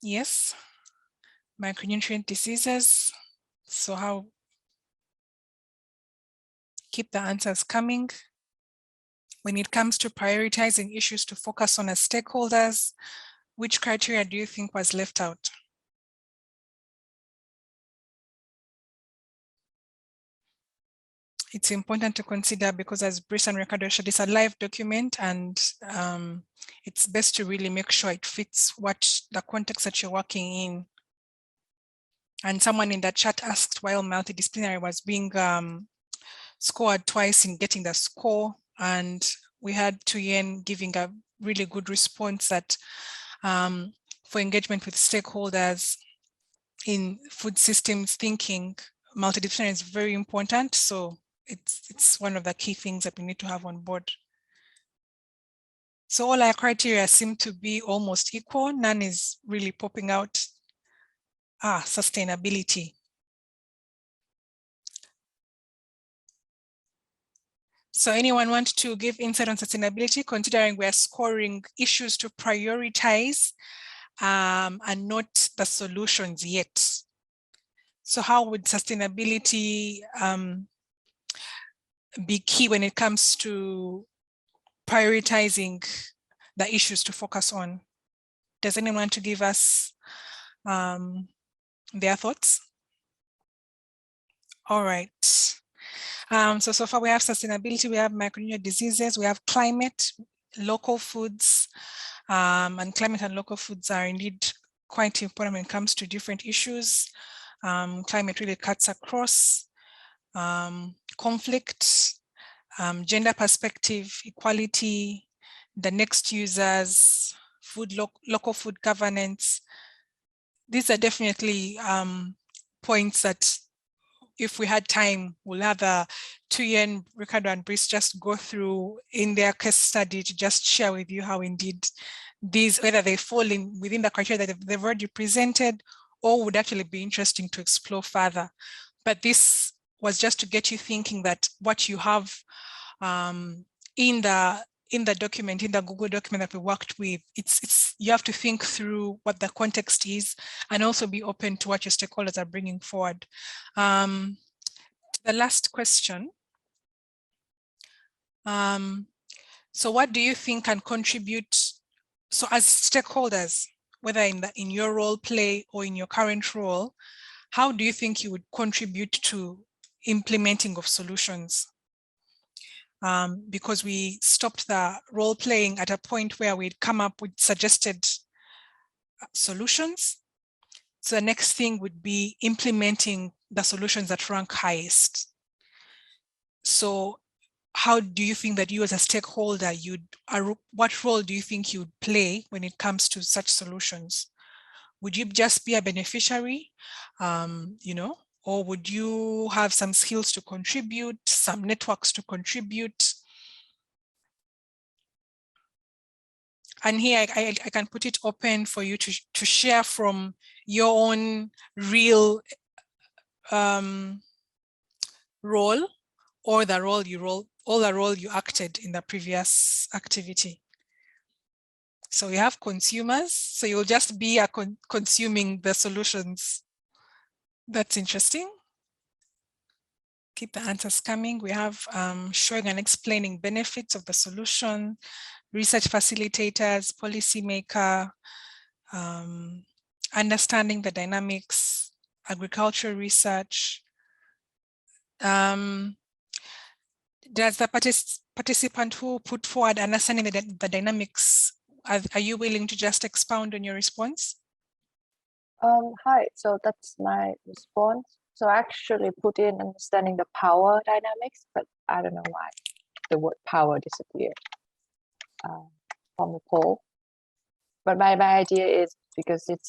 [SPEAKER 16] yes, micronutrient diseases. So how, keep the answers coming. When it comes to prioritizing issues to focus on as stakeholders, which criteria do you think was left out? It's important to consider because as Brice and Ricardo showed, it's a live document and it's best to really make sure it fits what the context that you're working in. And someone in the chat asked why multidisciplinary was being scored twice in getting the score. And we had Tuyen giving a really good response that for engagement with stakeholders in food systems thinking, multidisciplinary is very important. So it's one of the key things that we need to have on board. So all our criteria seem to be almost equal. None is really popping out. Sustainability. So anyone want to give insight on sustainability, considering we're scoring issues to prioritize and not the solutions yet? So how would sustainability be key when it comes to prioritizing the issues to focus on? Does anyone want to give us their thoughts? All right. So far we have sustainability, we have micronutrient diseases, we have climate, local foods, and climate and local foods are indeed quite important when it comes to different issues. Climate really cuts across conflict, gender perspective, equality, the next users, local food governance. These are definitely points that if we had time, we'll have Tuyen, Ricardo and Brice just go through in their case study to just share with you how indeed these, whether they fall in within the criteria that they've already presented or would actually be interesting to explore further. But this was just to get you thinking that what you have in the document, in the Google document that we worked with, you have to think through what the context is and also be open to what your stakeholders are bringing forward. The last question. So what do you think can contribute? So as stakeholders, whether in your role play or in your current role, how do you think you would contribute to implementing of solutions? Because we stopped the role playing at a point where we'd come up with suggested solutions. So the next thing would be implementing the solutions that rank highest. So how do you think that you as a stakeholder, what role do you think you'd play when it comes to such solutions? Would you just be a beneficiary, you know, or would you have some skills to contribute, some networks to contribute? And here I can put it open for you to share from your own real role or the role you acted in the previous activity. So you have consumers, so you'll just be consuming the solutions. That's interesting. Keep the answers coming. We have showing and explaining benefits of the solution, research facilitators, policymaker, understanding the dynamics, agricultural research. Does the participant who put forward understanding the dynamics, are you willing to just expound on your response?
[SPEAKER 13] Hi, so that's my response. So I actually put in understanding the power dynamics, but I don't know why the word power disappeared from the poll. But my idea is because it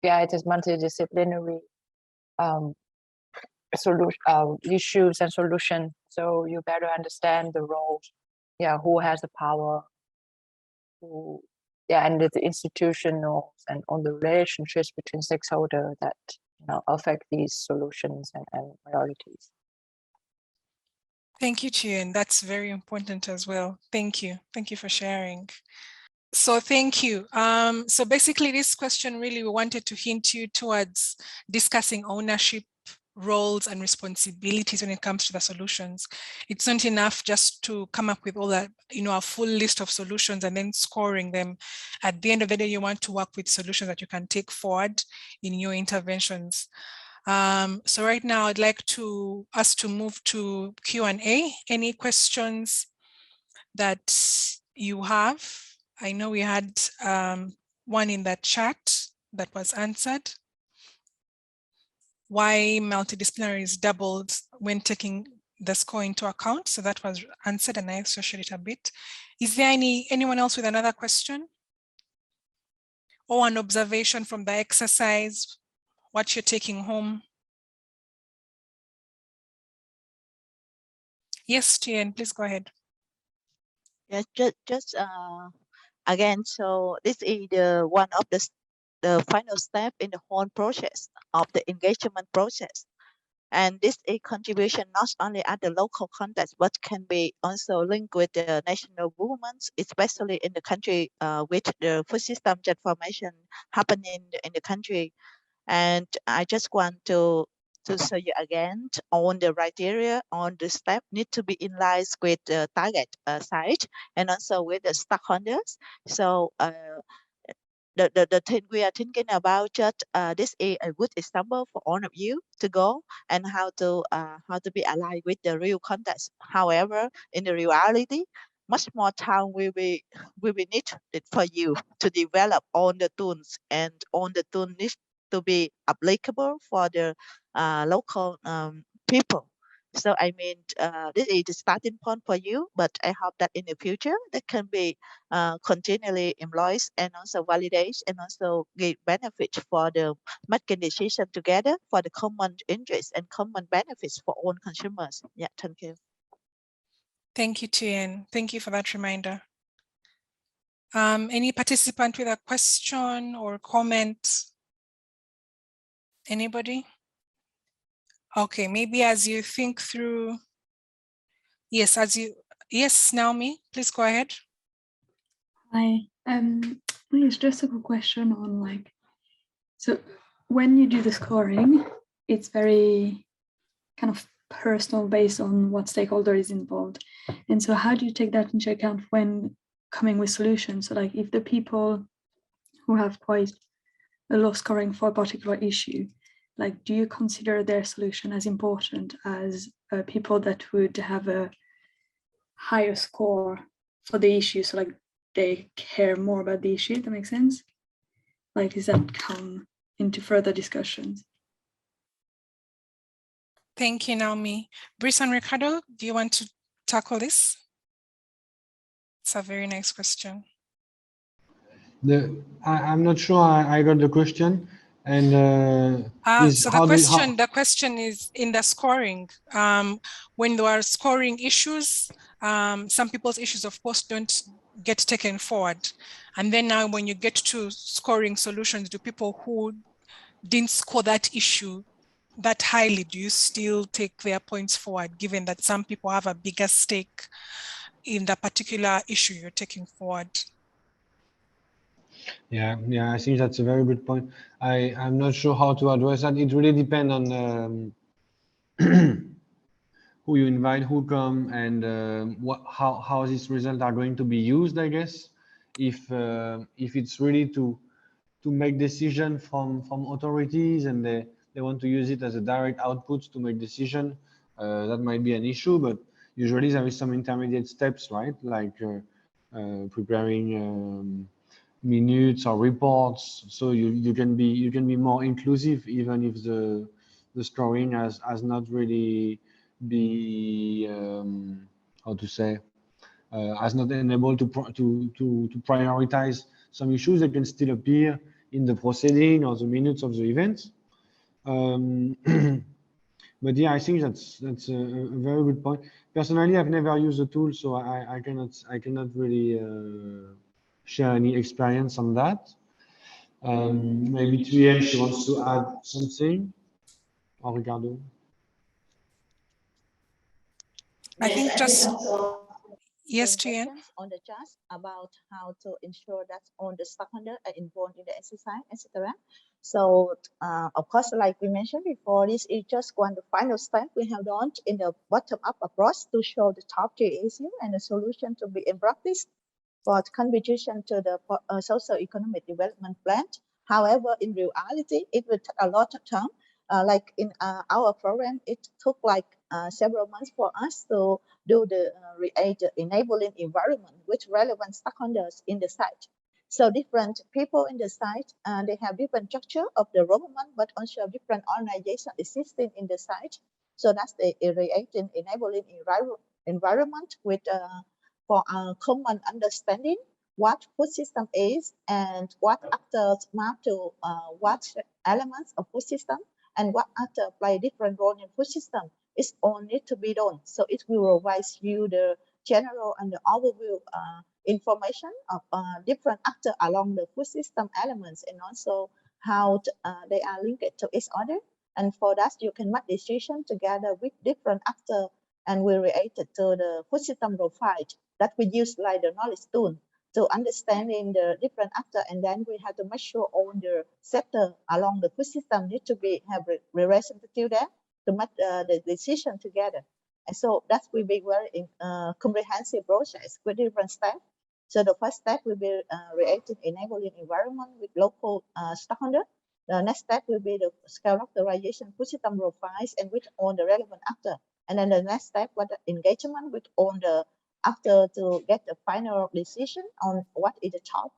[SPEAKER 13] is multidisciplinary issues and solutions. So you better understand the roles. Yeah, who has the power? Who, and the institutional and on the relationships between stakeholders that affect these solutions and priorities.
[SPEAKER 16] Thank you, Chien. That's very important as well. Thank you. Thank you for sharing. So thank you. So basically this question really we wanted to hint you towards discussing ownership, roles and responsibilities when it comes to the solutions. It's not enough just to come up with all that, a full list of solutions and then scoring them. At the end of the day, you want to work with solutions that you can take forward in your interventions. So right now I'd like us to move to Q&A. Any questions that you have? I know we had one in the chat that was answered. Why multidisciplinary is doubled when taking the score into account? So that was answered and I associated it a bit. Is there anyone else with another question? Or an observation from the exercise, what you're taking home? Yes, Tien, please go ahead.
[SPEAKER 3] Yeah, just again, so this is one of the final step in the whole process of the engagement process. And this is contribution not only at the local context, but can be also linked with the national movements, especially in the country with the food system transformation happening in the country. And I just want to show you again on the criteria on the step need to be in line with the target site and also with the stakeholders. So the thing we are thinking about just this is a good example for all of you to go and how to be aligned with the real context. However, in the reality, much more time will be needed for you to develop all the tools, and all the tools need to be applicable for the local people. So I mean, this is the starting point for you, but I hope that in the future that can be continually employed and also validated and also give benefits for the making decision together for the common interest and common benefits for all consumers. Yeah, thank you.
[SPEAKER 16] Thank you, Tien. Thank you for that reminder. Any participant with a question or comment? Anybody? Okay, maybe as you think through, yes, Naomi, please go ahead.
[SPEAKER 11] Hi, it's just a quick question on so when you do the scoring, it's very kind of personal based on what stakeholder is involved. And so how do you take that into account when coming with solutions? So if the people who have quite a low scoring for a particular issue, do you consider their solution as important as people that would have a higher score for the issue? So they care more about the issue, that makes sense? Does that come into further discussions?
[SPEAKER 16] Thank you, Naomi. Brice and Ricardo, do you want to tackle this? It's a very nice question.
[SPEAKER 19] I'm not sure I got the question. And
[SPEAKER 16] so the question is in the scoring. When there are scoring issues, some people's issues, of course, don't get taken forward. And then now when you get to scoring solutions, do people who didn't score that issue that highly, do you still take their points forward, given that some people have a bigger stake in the particular issue you're taking forward?
[SPEAKER 19] Yeah, I think that's a very good point. I'm not sure how to address that. It really depends on who you invite, who come, and how these results are going to be used, I guess. If it's really to make decisions from authorities and the they want to use it as a direct output to make decision, that might be an issue, but usually there is some intermediate steps, right? Like preparing minutes or reports, so you can be more inclusive even if the scoring has not really be how to say has not enabled to prioritize some issues that can still appear in the proceeding or the minutes of the event. But yeah, I think that's a very good point. Personally, I've never used the tool, so I cannot really share any experience on that. Maybe Thuyen, she wants to add something, or Ricardo.
[SPEAKER 16] I think just yes, Thuyen.
[SPEAKER 3] On the chat about how to ensure that all the stakeholders are involved in the exercise, etc. So, of course, like we mentioned before, this is just one of the final step we have done in the bottom-up approach to show the top tier issue and the solution to be in practice for contribution to the socio-economic development plan. However, in reality, it will take a lot of time. Like in our program, it took like several months for us to do the enabling environment with relevant stakeholders in the site. So different people in the site, they have different structure of the government, but also different organizations existing in the site. So that's the enabling environment with for a common understanding what food system is and what actors map to what elements of food system and what actors play different role in food system. It's all need to be done. So it will provide you the general and the overview information of different actors along the food system elements and also how they are linked to each other. And for that, you can make decisions together with different actors and we related to the food system profile that we use like the knowledge tool to understanding the different actors, and then we have to make sure all the sector along the food system need to be have representative there to make the decision together. And so that will be very comprehensive process with different steps. So the first step will be creating enabling environment with local stakeholders. The next step will be the characterization food system profiles and with all the relevant actors. And then the next step was the engagement with all the actors to get the final decision on what is the top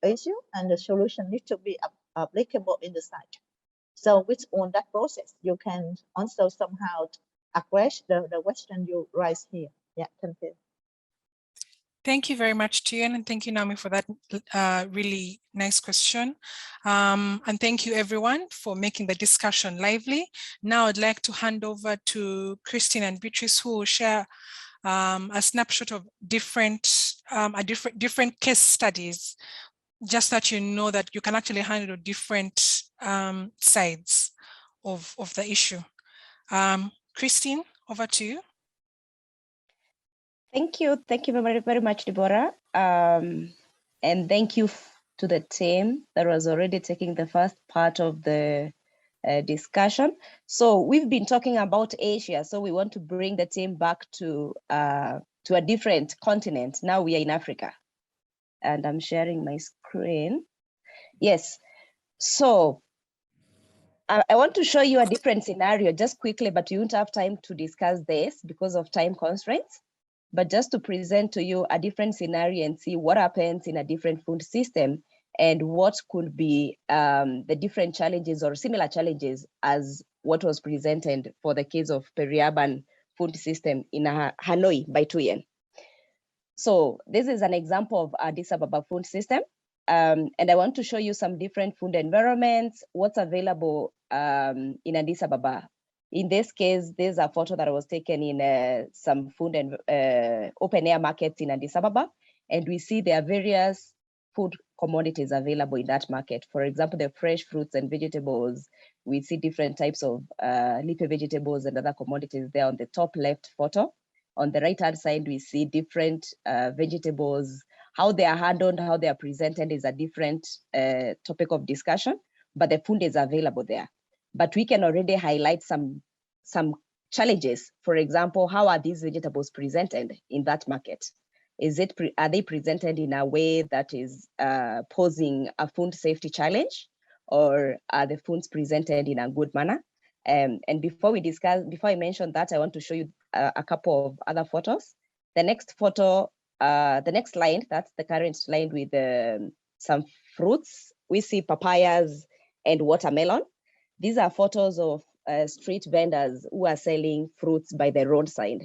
[SPEAKER 3] issue and the solution needs to be applicable in the site. So with on that process, you can also somehow address the question you raise here. Yeah, thank you.
[SPEAKER 16] Thank you very much, Thuyen, and thank you, Naomi, for that really nice question. And thank you, everyone, for making the discussion lively. Now I'd like to hand over to Christine and Beatrice, who will share a snapshot of different case studies, just that you know that you can actually handle different sides of the issue. Christine, over to you.
[SPEAKER 17] Thank you very, very much, Deborah. And thank you to the team that was already taking the first part of the discussion. So we've been talking about Asia, so we want to bring the team back to a different continent. Now we are in Africa. And I'm sharing my screen. Yes, so I want to show you a different scenario just quickly, but you won't have time to discuss this because of time constraints. But just to present to you a different scenario and see what happens in a different food system and what could be the different challenges or similar challenges as what was presented for the case of peri-urban food system in Hanoi by Thuyen. So this is an example of Addis Ababa food system. And I want to show you some different food environments, what's available in Addis Ababa. In this case, there's a photo that was taken in some food and open air markets in Addis Ababa. And we see there are various food commodities available in that market. For example, the fresh fruits and vegetables. We see different types of leafy vegetables and other commodities there on the top left photo. On the right-hand side, we see different vegetables. How they are handled, how they are presented is a different topic of discussion, but the food is available there. But we can already highlight some challenges. For example, how are these vegetables presented in that market? Are they presented in a way that is posing a food safety challenge? or are the foods presented in a good manner? And before I mention that, I want to show you a couple of other photos. The next photo, the next slide, that's the current slide with some fruits. We see papayas and watermelon. These are photos of street vendors who are selling fruits by the roadside.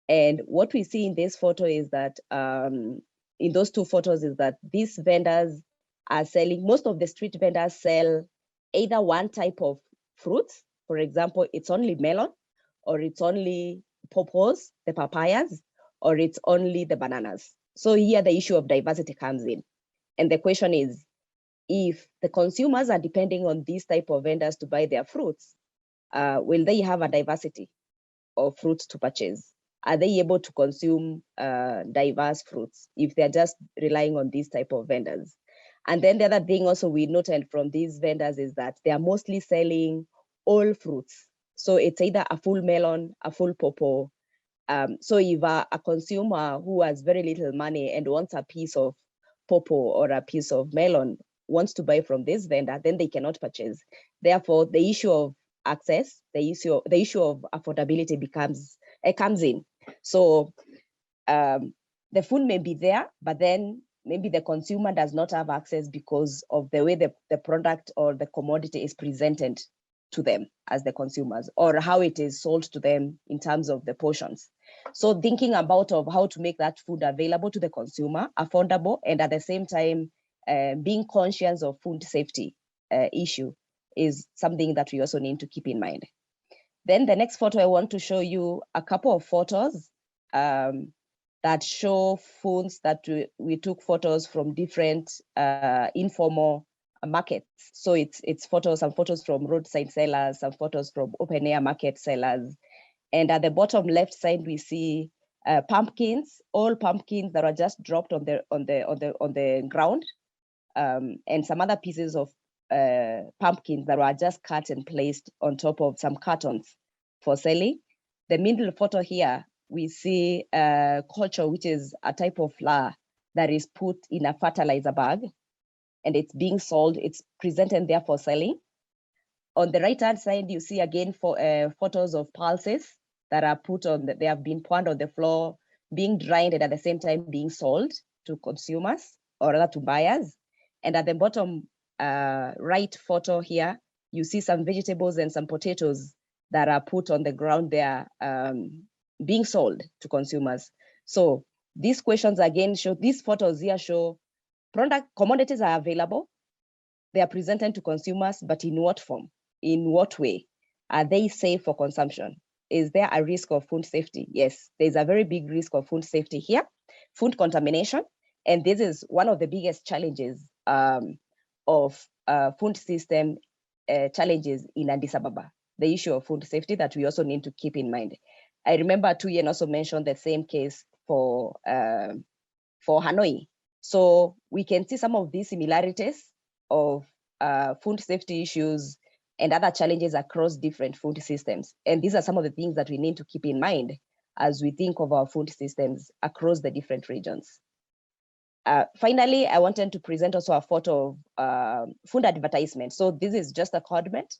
[SPEAKER 17] And what we see in this photo is that, in those two photos, is that these vendors are selling, most of the street vendors sell either one type of fruits. For example, it's only melon, or it's only pawpaws, the papayas, or it's only the bananas. So here the issue of diversity comes in. And the question is, if the consumers are depending on these type of vendors to buy their fruits, will they have a diversity of fruits to purchase? Are they able to consume diverse fruits if they're just relying on these type of vendors? And then the other thing also we noted from these vendors is that they are mostly selling all fruits. So it's either a full melon, a full pawpaw. So if a consumer who has very little money and wants a piece of pawpaw or a piece of melon wants to buy from this vendor, then they cannot purchase. Therefore, the issue of access, the issue of affordability comes in. So the food may be there, but then maybe the consumer does not have access because of the way the product or the commodity is presented to them as the consumers, or how it is sold to them in terms of the portions. So thinking about of how to make that food available to the consumer, affordable, and at the same time being conscious of food safety issue is something that we also need to keep in mind. Then the next photo, I want to show you a couple of photos that show foods that we took photos from different informal markets. So it's some photos from roadside sellers, some photos from open air market sellers. And at the bottom left side, we see pumpkins, all pumpkins that are just dropped on the ground, and some other pieces of pumpkins that were just cut and placed on top of some cartons for selling. The middle photo here, we see culture, which is a type of flour that is put in a fertilizer bag, and it's being sold. It's presented there for selling. On the right-hand side, you see again photos of pulses that are put on, they have been poured on the floor, being dried, and at the same time being sold to consumers, or rather to buyers. And at the bottom right photo here, you see some vegetables and some potatoes that are put on the ground there, being sold to consumers. So these questions again show, these photos here show product commodities are available. They are presented to consumers, but in what form? In what way? Are they safe for consumption? Is there a risk of food safety? Yes, there's a very big risk of food safety here, food contamination. And this is one of the biggest challenges of food system challenges in Addis Ababa, the issue of food safety that we also need to keep in mind. I remember Tuyen also mentioned the same case for Hanoi. So we can see some of these similarities of food safety issues and other challenges across different food systems. And these are some of the things that we need to keep in mind as we think of our food systems across the different regions. Finally, I wanted to present also a photo of food advertisement. So this is just a condiment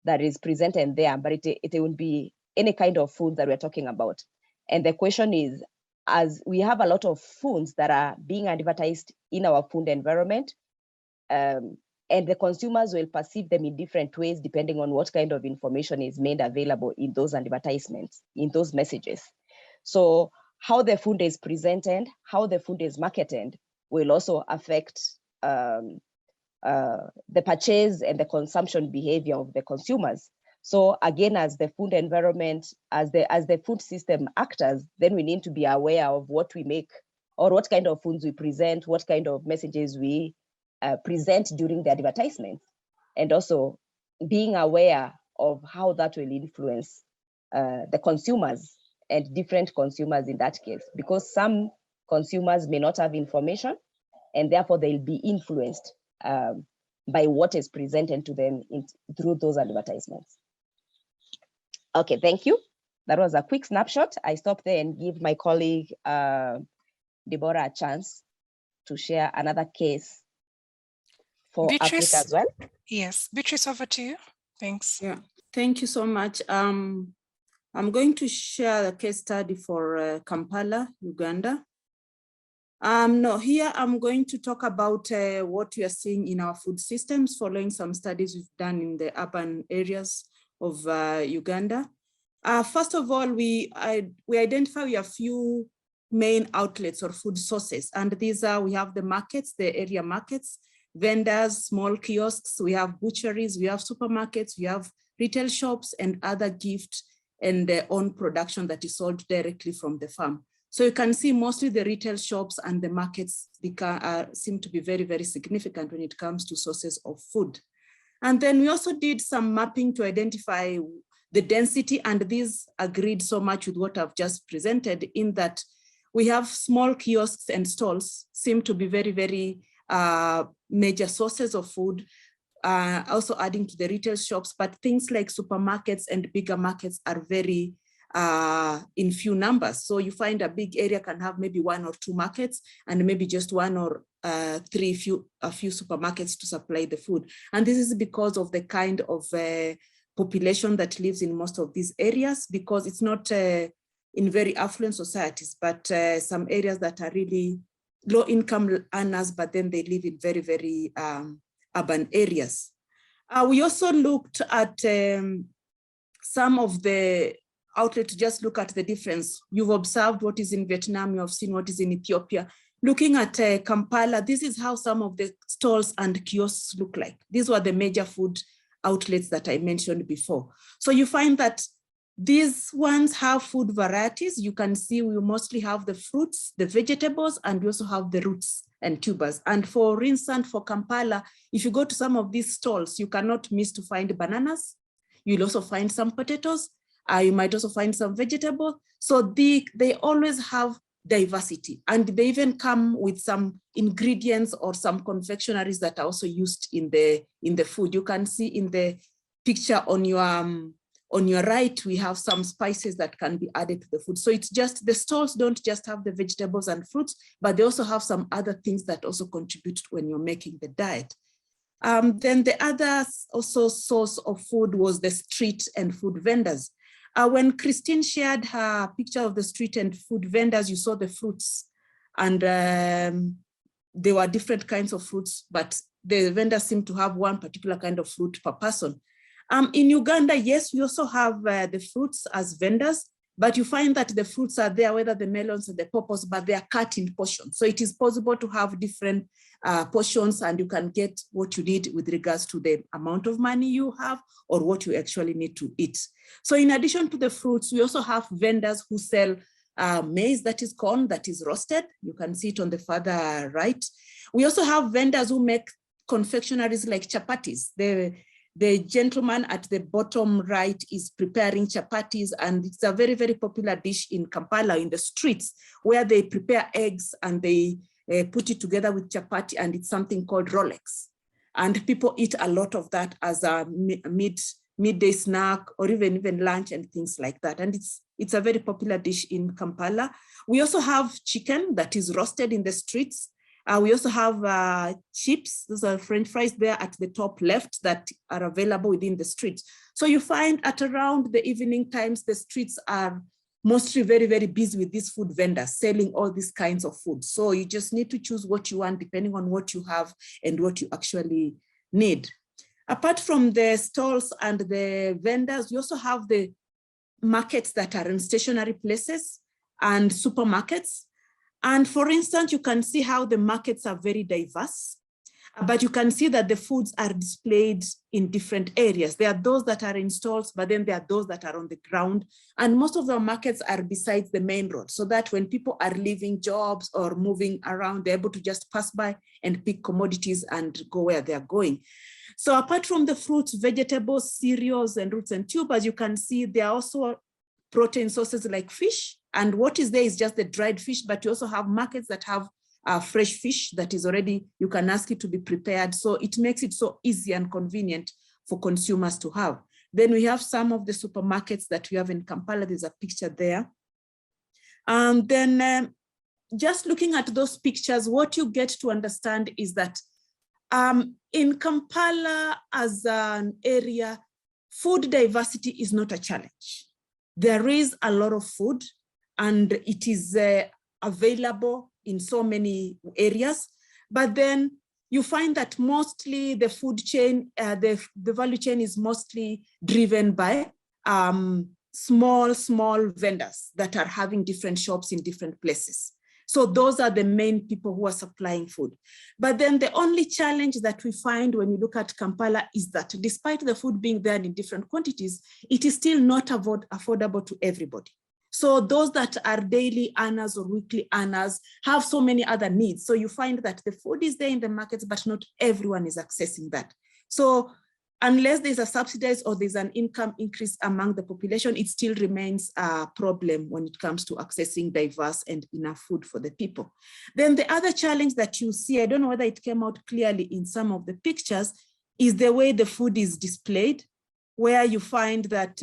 [SPEAKER 17] that is presented there, but it will be any kind of food that we're talking about. And the question is, as we have a lot of foods that are being advertised in our food environment, and the consumers will perceive them in different ways depending on what kind of information is made available in those advertisements, in those messages. So how the food is presented, how the food is marketed will also affect the purchase and the consumption behavior of the consumers. So again, as the food environment, as the food system actors, then we need to be aware of what we make or what kind of foods we present, what kind of messages we present during the advertisement, and also being aware of how that will influence the consumers and different consumers in that case, because some consumers may not have information and therefore they'll be influenced by what is presented to them through those advertisements. Okay, thank you. That was a quick snapshot. I stop there and give my colleague Deborah a chance to share another case for
[SPEAKER 16] Beatrice,
[SPEAKER 17] Africa as well.
[SPEAKER 16] Yes, Beatrice, over to you. Thanks.
[SPEAKER 4] Yeah, thank you so much. I'm going to share a case study for Kampala, Uganda. No, here I'm going to talk about what we are seeing in our food systems following some studies we've done in the urban areas of Uganda. First of all, we identify we have few main outlets or food sources, and these are, we have the markets, the area markets, vendors, small kiosks, we have butcheries, we have supermarkets, we have retail shops, and other gift and their own production that is sold directly from the farm. So you can see mostly the retail shops and the markets seem to be very, very significant when it comes to sources of food. And then we also did some mapping to identify the density, and these agreed so much with what I've just presented, in that we have small kiosks and stalls seem to be very, very major sources of food, also adding to the retail shops, but things like supermarkets and bigger markets are very in few numbers. So you find a big area can have maybe 1 or 2 markets and maybe just 1 or 3 a few supermarkets to supply the food. And this is because of the kind of population that lives in most of these areas, because it's not in very affluent societies, but some areas that are really low income earners, but then they live in very, very urban areas. We also looked at some of the outlet to just look at the difference. You've observed what is in Vietnam, you have seen what is in Ethiopia. Looking at Kampala, this is how some of the stalls and kiosks look like. These were the major food outlets that I mentioned before. So you find that these ones have food varieties. You can see we mostly have the fruits, the vegetables, and we also have the roots and tubers. And for instance, for Kampala, if you go to some of these stalls, you cannot miss to find bananas. You'll also find some potatoes. You might also find some vegetable. So they always have diversity, and they even come with some ingredients or some confectionaries that are also used in the food. You can see in the picture on your right, we have some spices that can be added to the food. So it's just, the stalls don't just have the vegetables and fruits, but they also have some other things that also contribute when you're making the diet. Then the other also source of food was the street and food vendors. When Christine shared her picture of the street and food vendors, you saw the fruits, and there were different kinds of fruits, but the vendors seem to have one particular kind of fruit per person. In Uganda, yes, we also have the fruits as vendors, but you find that the fruits are there, whether the melons or the pawpaws, but they are cut in portions. So it is possible to have different portions, and you can get what you need with regards to the amount of money you have or what you actually need to eat. So in addition to the fruits, we also have vendors who sell maize, that is corn, that is roasted. You can see it on the further right. We also have vendors who make confectionaries like chapatis. The gentleman at the bottom right is preparing chapatis, and it's a very, very popular dish in Kampala, in the streets, where they prepare eggs and they put it together with chapati, and it's something called Rolex. And people eat a lot of that as a midday snack, or even lunch and things like that. And it's a very popular dish in Kampala. We also have chicken that is roasted in the streets. We also have chips. Those are French fries there at the top left that are available within the streets. So you find at around the evening times, the streets are mostly very, very busy with these food vendors selling all these kinds of food. So you just need to choose what you want depending on what you have and what you actually need. Apart from the stalls and the vendors, we also have the markets that are in stationary places and supermarkets. And for instance, you can see how the markets are very diverse, but you can see that the foods are displayed in different areas. There are those that are in stalls, but then there are those that are on the ground. And most of the markets are besides the main road, so that when people are leaving jobs or moving around, they're able to just pass by and pick commodities and go where they're going. So apart from the fruits, vegetables, cereals, and roots and tubers, you can see there are also protein sources like fish. And what is there is just the dried fish, but you also have markets that have fresh fish that is already, you can ask it to be prepared. So it makes it so easy and convenient for consumers to have. Then we have some of the supermarkets that we have in Kampala. There's a picture there. Then just looking at those pictures, what you get to understand is that In Kampala as an area, food diversity is not a challenge. There is a lot of food and it is available in so many areas, but then you find that mostly the food chain, the value chain is mostly driven by small vendors that are having different shops in different places. So those are the main people who are supplying food. But then the only challenge that we find when you look at Kampala is that despite the food being there in different quantities, it is still not affordable to everybody. So those that are daily earners or weekly earners have so many other needs. So you find that the food is there in the markets, but not everyone is accessing that. So unless there's a subsidize or there's an income increase among the population, it still remains a problem when it comes to accessing diverse and enough food for the people. Then the other challenge that you see, I don't know whether it came out clearly in some of the pictures, is the way the food is displayed, where you find that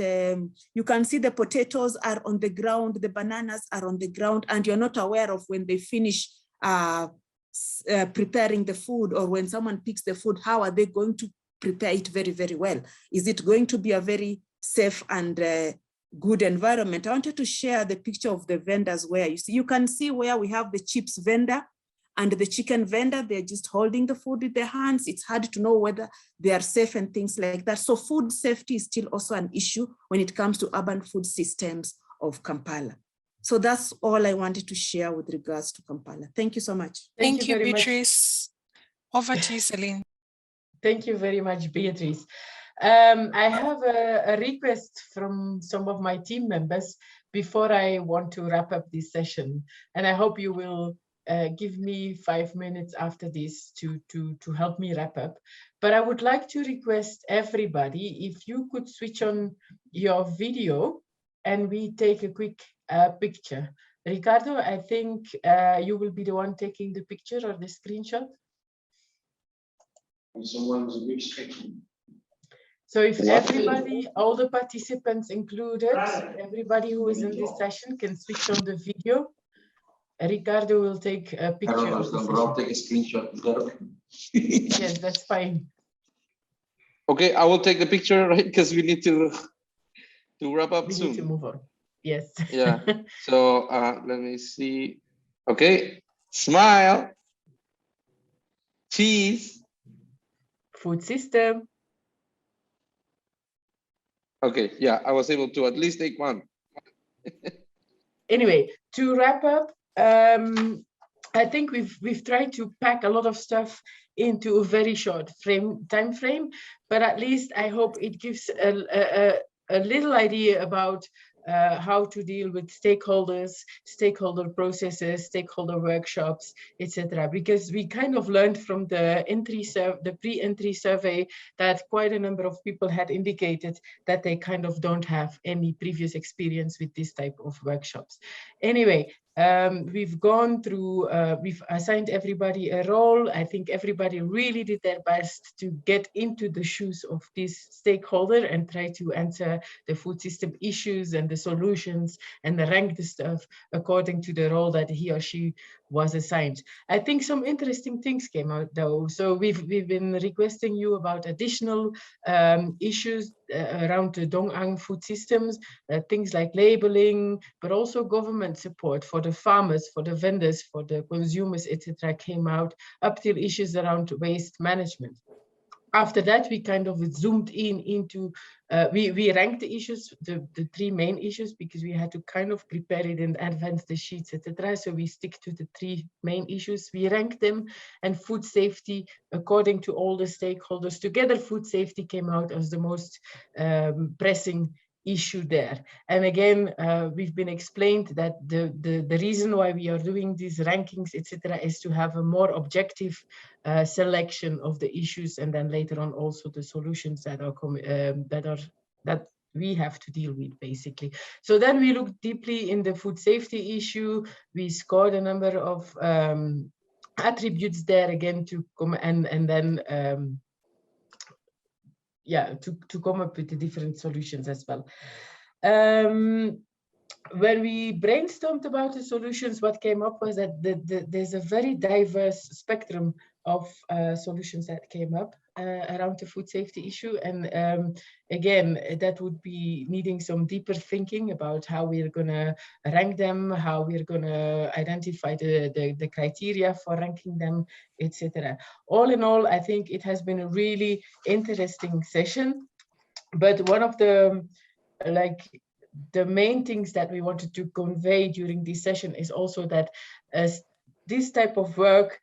[SPEAKER 4] you can see the potatoes are on the ground, the bananas are on the ground, and you're not aware of when they finish preparing the food, or when someone picks the food, how are they going to prepare it very, very well? Is it going to be a very safe and good environment? I wanted to share the picture of the vendors where you can see where we have the chips vendor and the chicken vendor. They're just holding the food with their hands. It's hard to know whether they are safe and things like that. So food safety is still also an issue when it comes to urban food systems of Kampala. So that's all I wanted to share with regards to Kampala. Thank you so much.
[SPEAKER 16] Thank you, Beatrice. Over to you, Celine.
[SPEAKER 2] Thank you very much, Beatrice. I have a request from some of my team members before I want to wrap up this session. And I hope you will give me 5 minutes after this to help me wrap up. But I would like to request everybody, if you could switch on your video and we take a quick picture. Ricardo, I think you will be the one taking the picture or the screenshot. So if everybody, all the participants included, everybody who is in this session can switch on the video, Ricardo will take a picture of the session.
[SPEAKER 18] I'll take a screenshot. Is that okay?
[SPEAKER 2] Yes, that's fine.
[SPEAKER 18] Okay, I will take the picture, right? Because we need to wrap up soon.
[SPEAKER 2] We need to move on. Yes.
[SPEAKER 18] Yeah. So let me see. Okay. Smile. Cheese.
[SPEAKER 2] Food system.
[SPEAKER 18] Okay. Yeah, I was able to at least take one.
[SPEAKER 2] Anyway, to wrap up, I think we've tried to pack a lot of stuff into a very short time frame, but at least I hope it gives a little idea about how to deal with stakeholders, stakeholder processes, stakeholder workshops, etc. Because we kind of learned from the pre-entry survey that quite a number of people had indicated that they kind of don't have any previous experience with this type of workshops. Anyway, we've gone through, we've assigned everybody a role. I think everybody really did their best to get into the shoes of this stakeholder and try to answer the food system issues and the solutions and rank the stuff according to the role that he or she was assigned. I think some interesting things came out though. So we've been requesting you about additional issues around the Dong'ang food systems, things like labeling, but also government support for the farmers, for the vendors, for the consumers, etc. came out, up till issues around waste management. After that, we kind of zoomed into, we ranked the issues, the 3 main issues, because we had to kind of prepare it in advance, the sheets, etc. So we stick to the 3 main issues. We ranked them, and food safety, according to all the stakeholders together, food safety came out as the most pressing issue there. And again, we've been explained that the reason why we are doing these rankings, etc., is to have a more objective selection of the issues, and then later on also the solutions that are that we have to deal with, basically. So then we looked deeply in the food safety issue. We scored a number of attributes there again to come and then yeah, to come up with the different solutions as well. When we brainstormed about the solutions, what came up was that there's a very diverse spectrum of solutions that came up around the food safety issue. And again, that would be needing some deeper thinking about how we're going to rank them, how we're going to identify the criteria for ranking them, etc. All in all, I think it has been a really interesting session. But one of the main things that we wanted to convey during this session is also that as this type of work,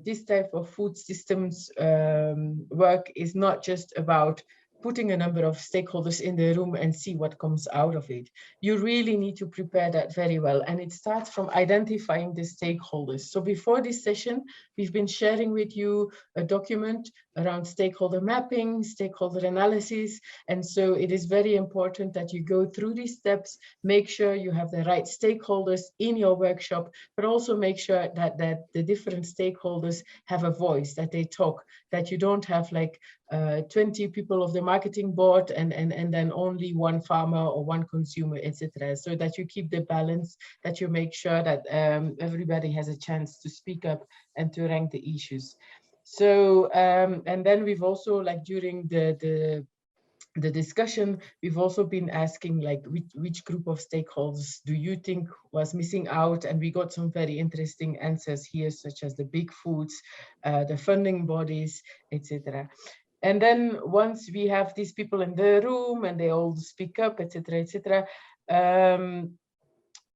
[SPEAKER 2] this type of food systems work is not just about putting a number of stakeholders in the room and see what comes out of it. You really need to prepare that very well. And it starts from identifying the stakeholders. So before this session, we've been sharing with you a document around stakeholder mapping, stakeholder analysis. And so it is very important that you go through these steps, make sure you have the right stakeholders in your workshop, but also make sure that the different stakeholders have a voice, that they talk, that you don't have like 20 people of the marketing board and then only one farmer or one consumer, etc. So that you keep the balance, that you make sure that everybody has a chance to speak up and to rank the issues. So and then we've also, like, during the discussion, we've also been asking, like, which group of stakeholders do you think was missing out? And we got some very interesting answers here, such as the big foods, the funding bodies, etc. And then once we have these people in the room and they all speak up, etc., etc.,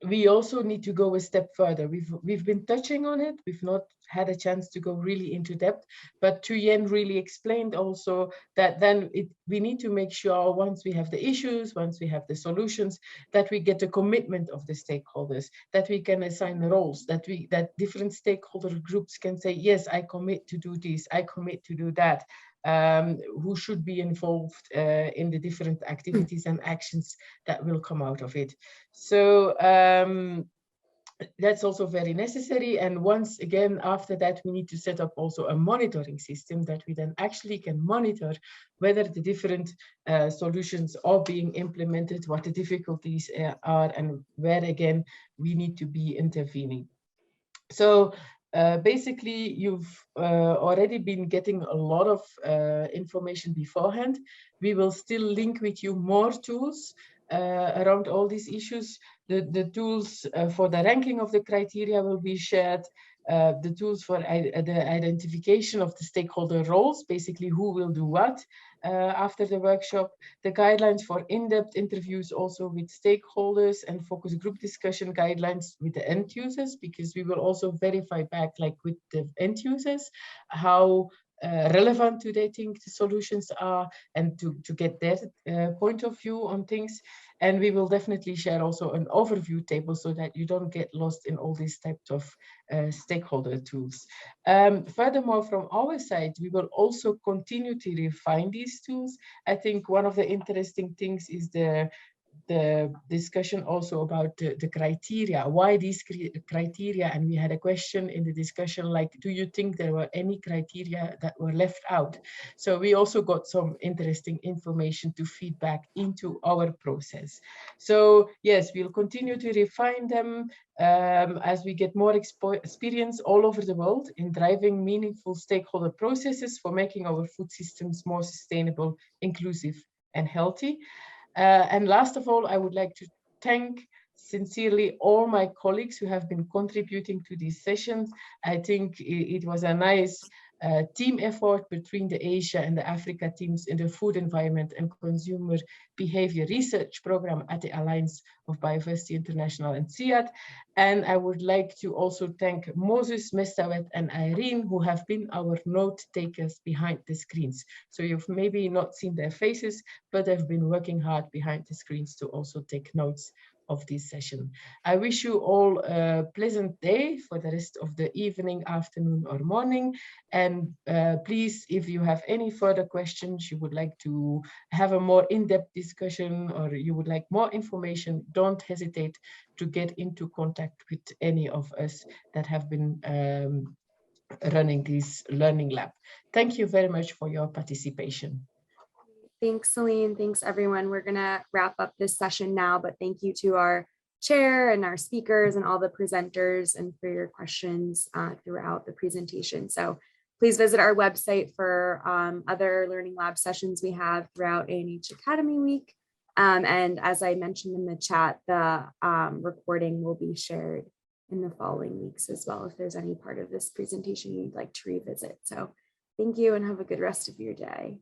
[SPEAKER 2] we also need to go a step further. We've been touching on it. We've not had a chance to go really into depth, but Thuyen really explained also that then we need to make sure, once we have the issues, once we have the solutions, that we get the commitment of the stakeholders, that we can assign roles, that different stakeholder groups can say, yes, I commit to do this, I commit to do that. Who should be involved in the different activities and actions that will come out of it. So that's also very necessary. And once again, after that, we need to set up also a monitoring system that we then actually can monitor whether the different solutions are being implemented, what the difficulties are, and where again we need to be intervening. So basically, you've already been getting a lot of information beforehand. We will still link with you more tools around all these issues. The tools for the ranking of the criteria will be shared. The tools for the identification of the stakeholder roles, basically who will do what after the workshop, the guidelines for in-depth interviews also with stakeholders, and focus group discussion guidelines with the end users, because we will also verify back, like with the end users, how relevant do they think the solutions are, and to get their point of view on things. And we will definitely share also an overview table so that you don't get lost in all these types of stakeholder tools. Furthermore, from our side, we will also continue to refine these tools. I think one of the interesting things is the discussion also about the criteria, why these criteria. And we had a question in the discussion, like, do you think there were any criteria that were left out? So we also got some interesting information to feed back into our process. So yes, we'll continue to refine them as we get more experience all over the world in driving meaningful stakeholder processes for making our food systems more sustainable, inclusive, and healthy. And last of all, I would like to thank sincerely all my colleagues who have been contributing to these sessions. I think it was a nice team effort between the Asia and the Africa teams in the Food Environment and Consumer Behavior Research Program at the Alliance of Biodiversity International and CIAT. And I would like to also thank Moses, Mestawet, and Irene, who have been our note takers behind the screens. So you've maybe not seen their faces, but they've been working hard behind the screens to also take notes of this session. I wish you all a pleasant day for the rest of the evening, afternoon, or morning. And please, if you have any further questions, you would like to have a more in-depth discussion, or you would like more information, don't hesitate to get into contact with any of us that have been running this learning lab. Thank you very much for your participation.
[SPEAKER 1] Thanks, Celine. Thanks, everyone. We're going to wrap up this session now, but thank you to our chair and our speakers and all the presenters and for your questions throughout the presentation. So please visit our website for other Learning Lab sessions we have throughout ANH Academy Week. And as I mentioned in the chat, the recording will be shared in the following weeks as well, if there's any part of this presentation you'd like to revisit. So thank you and have a good rest of your day.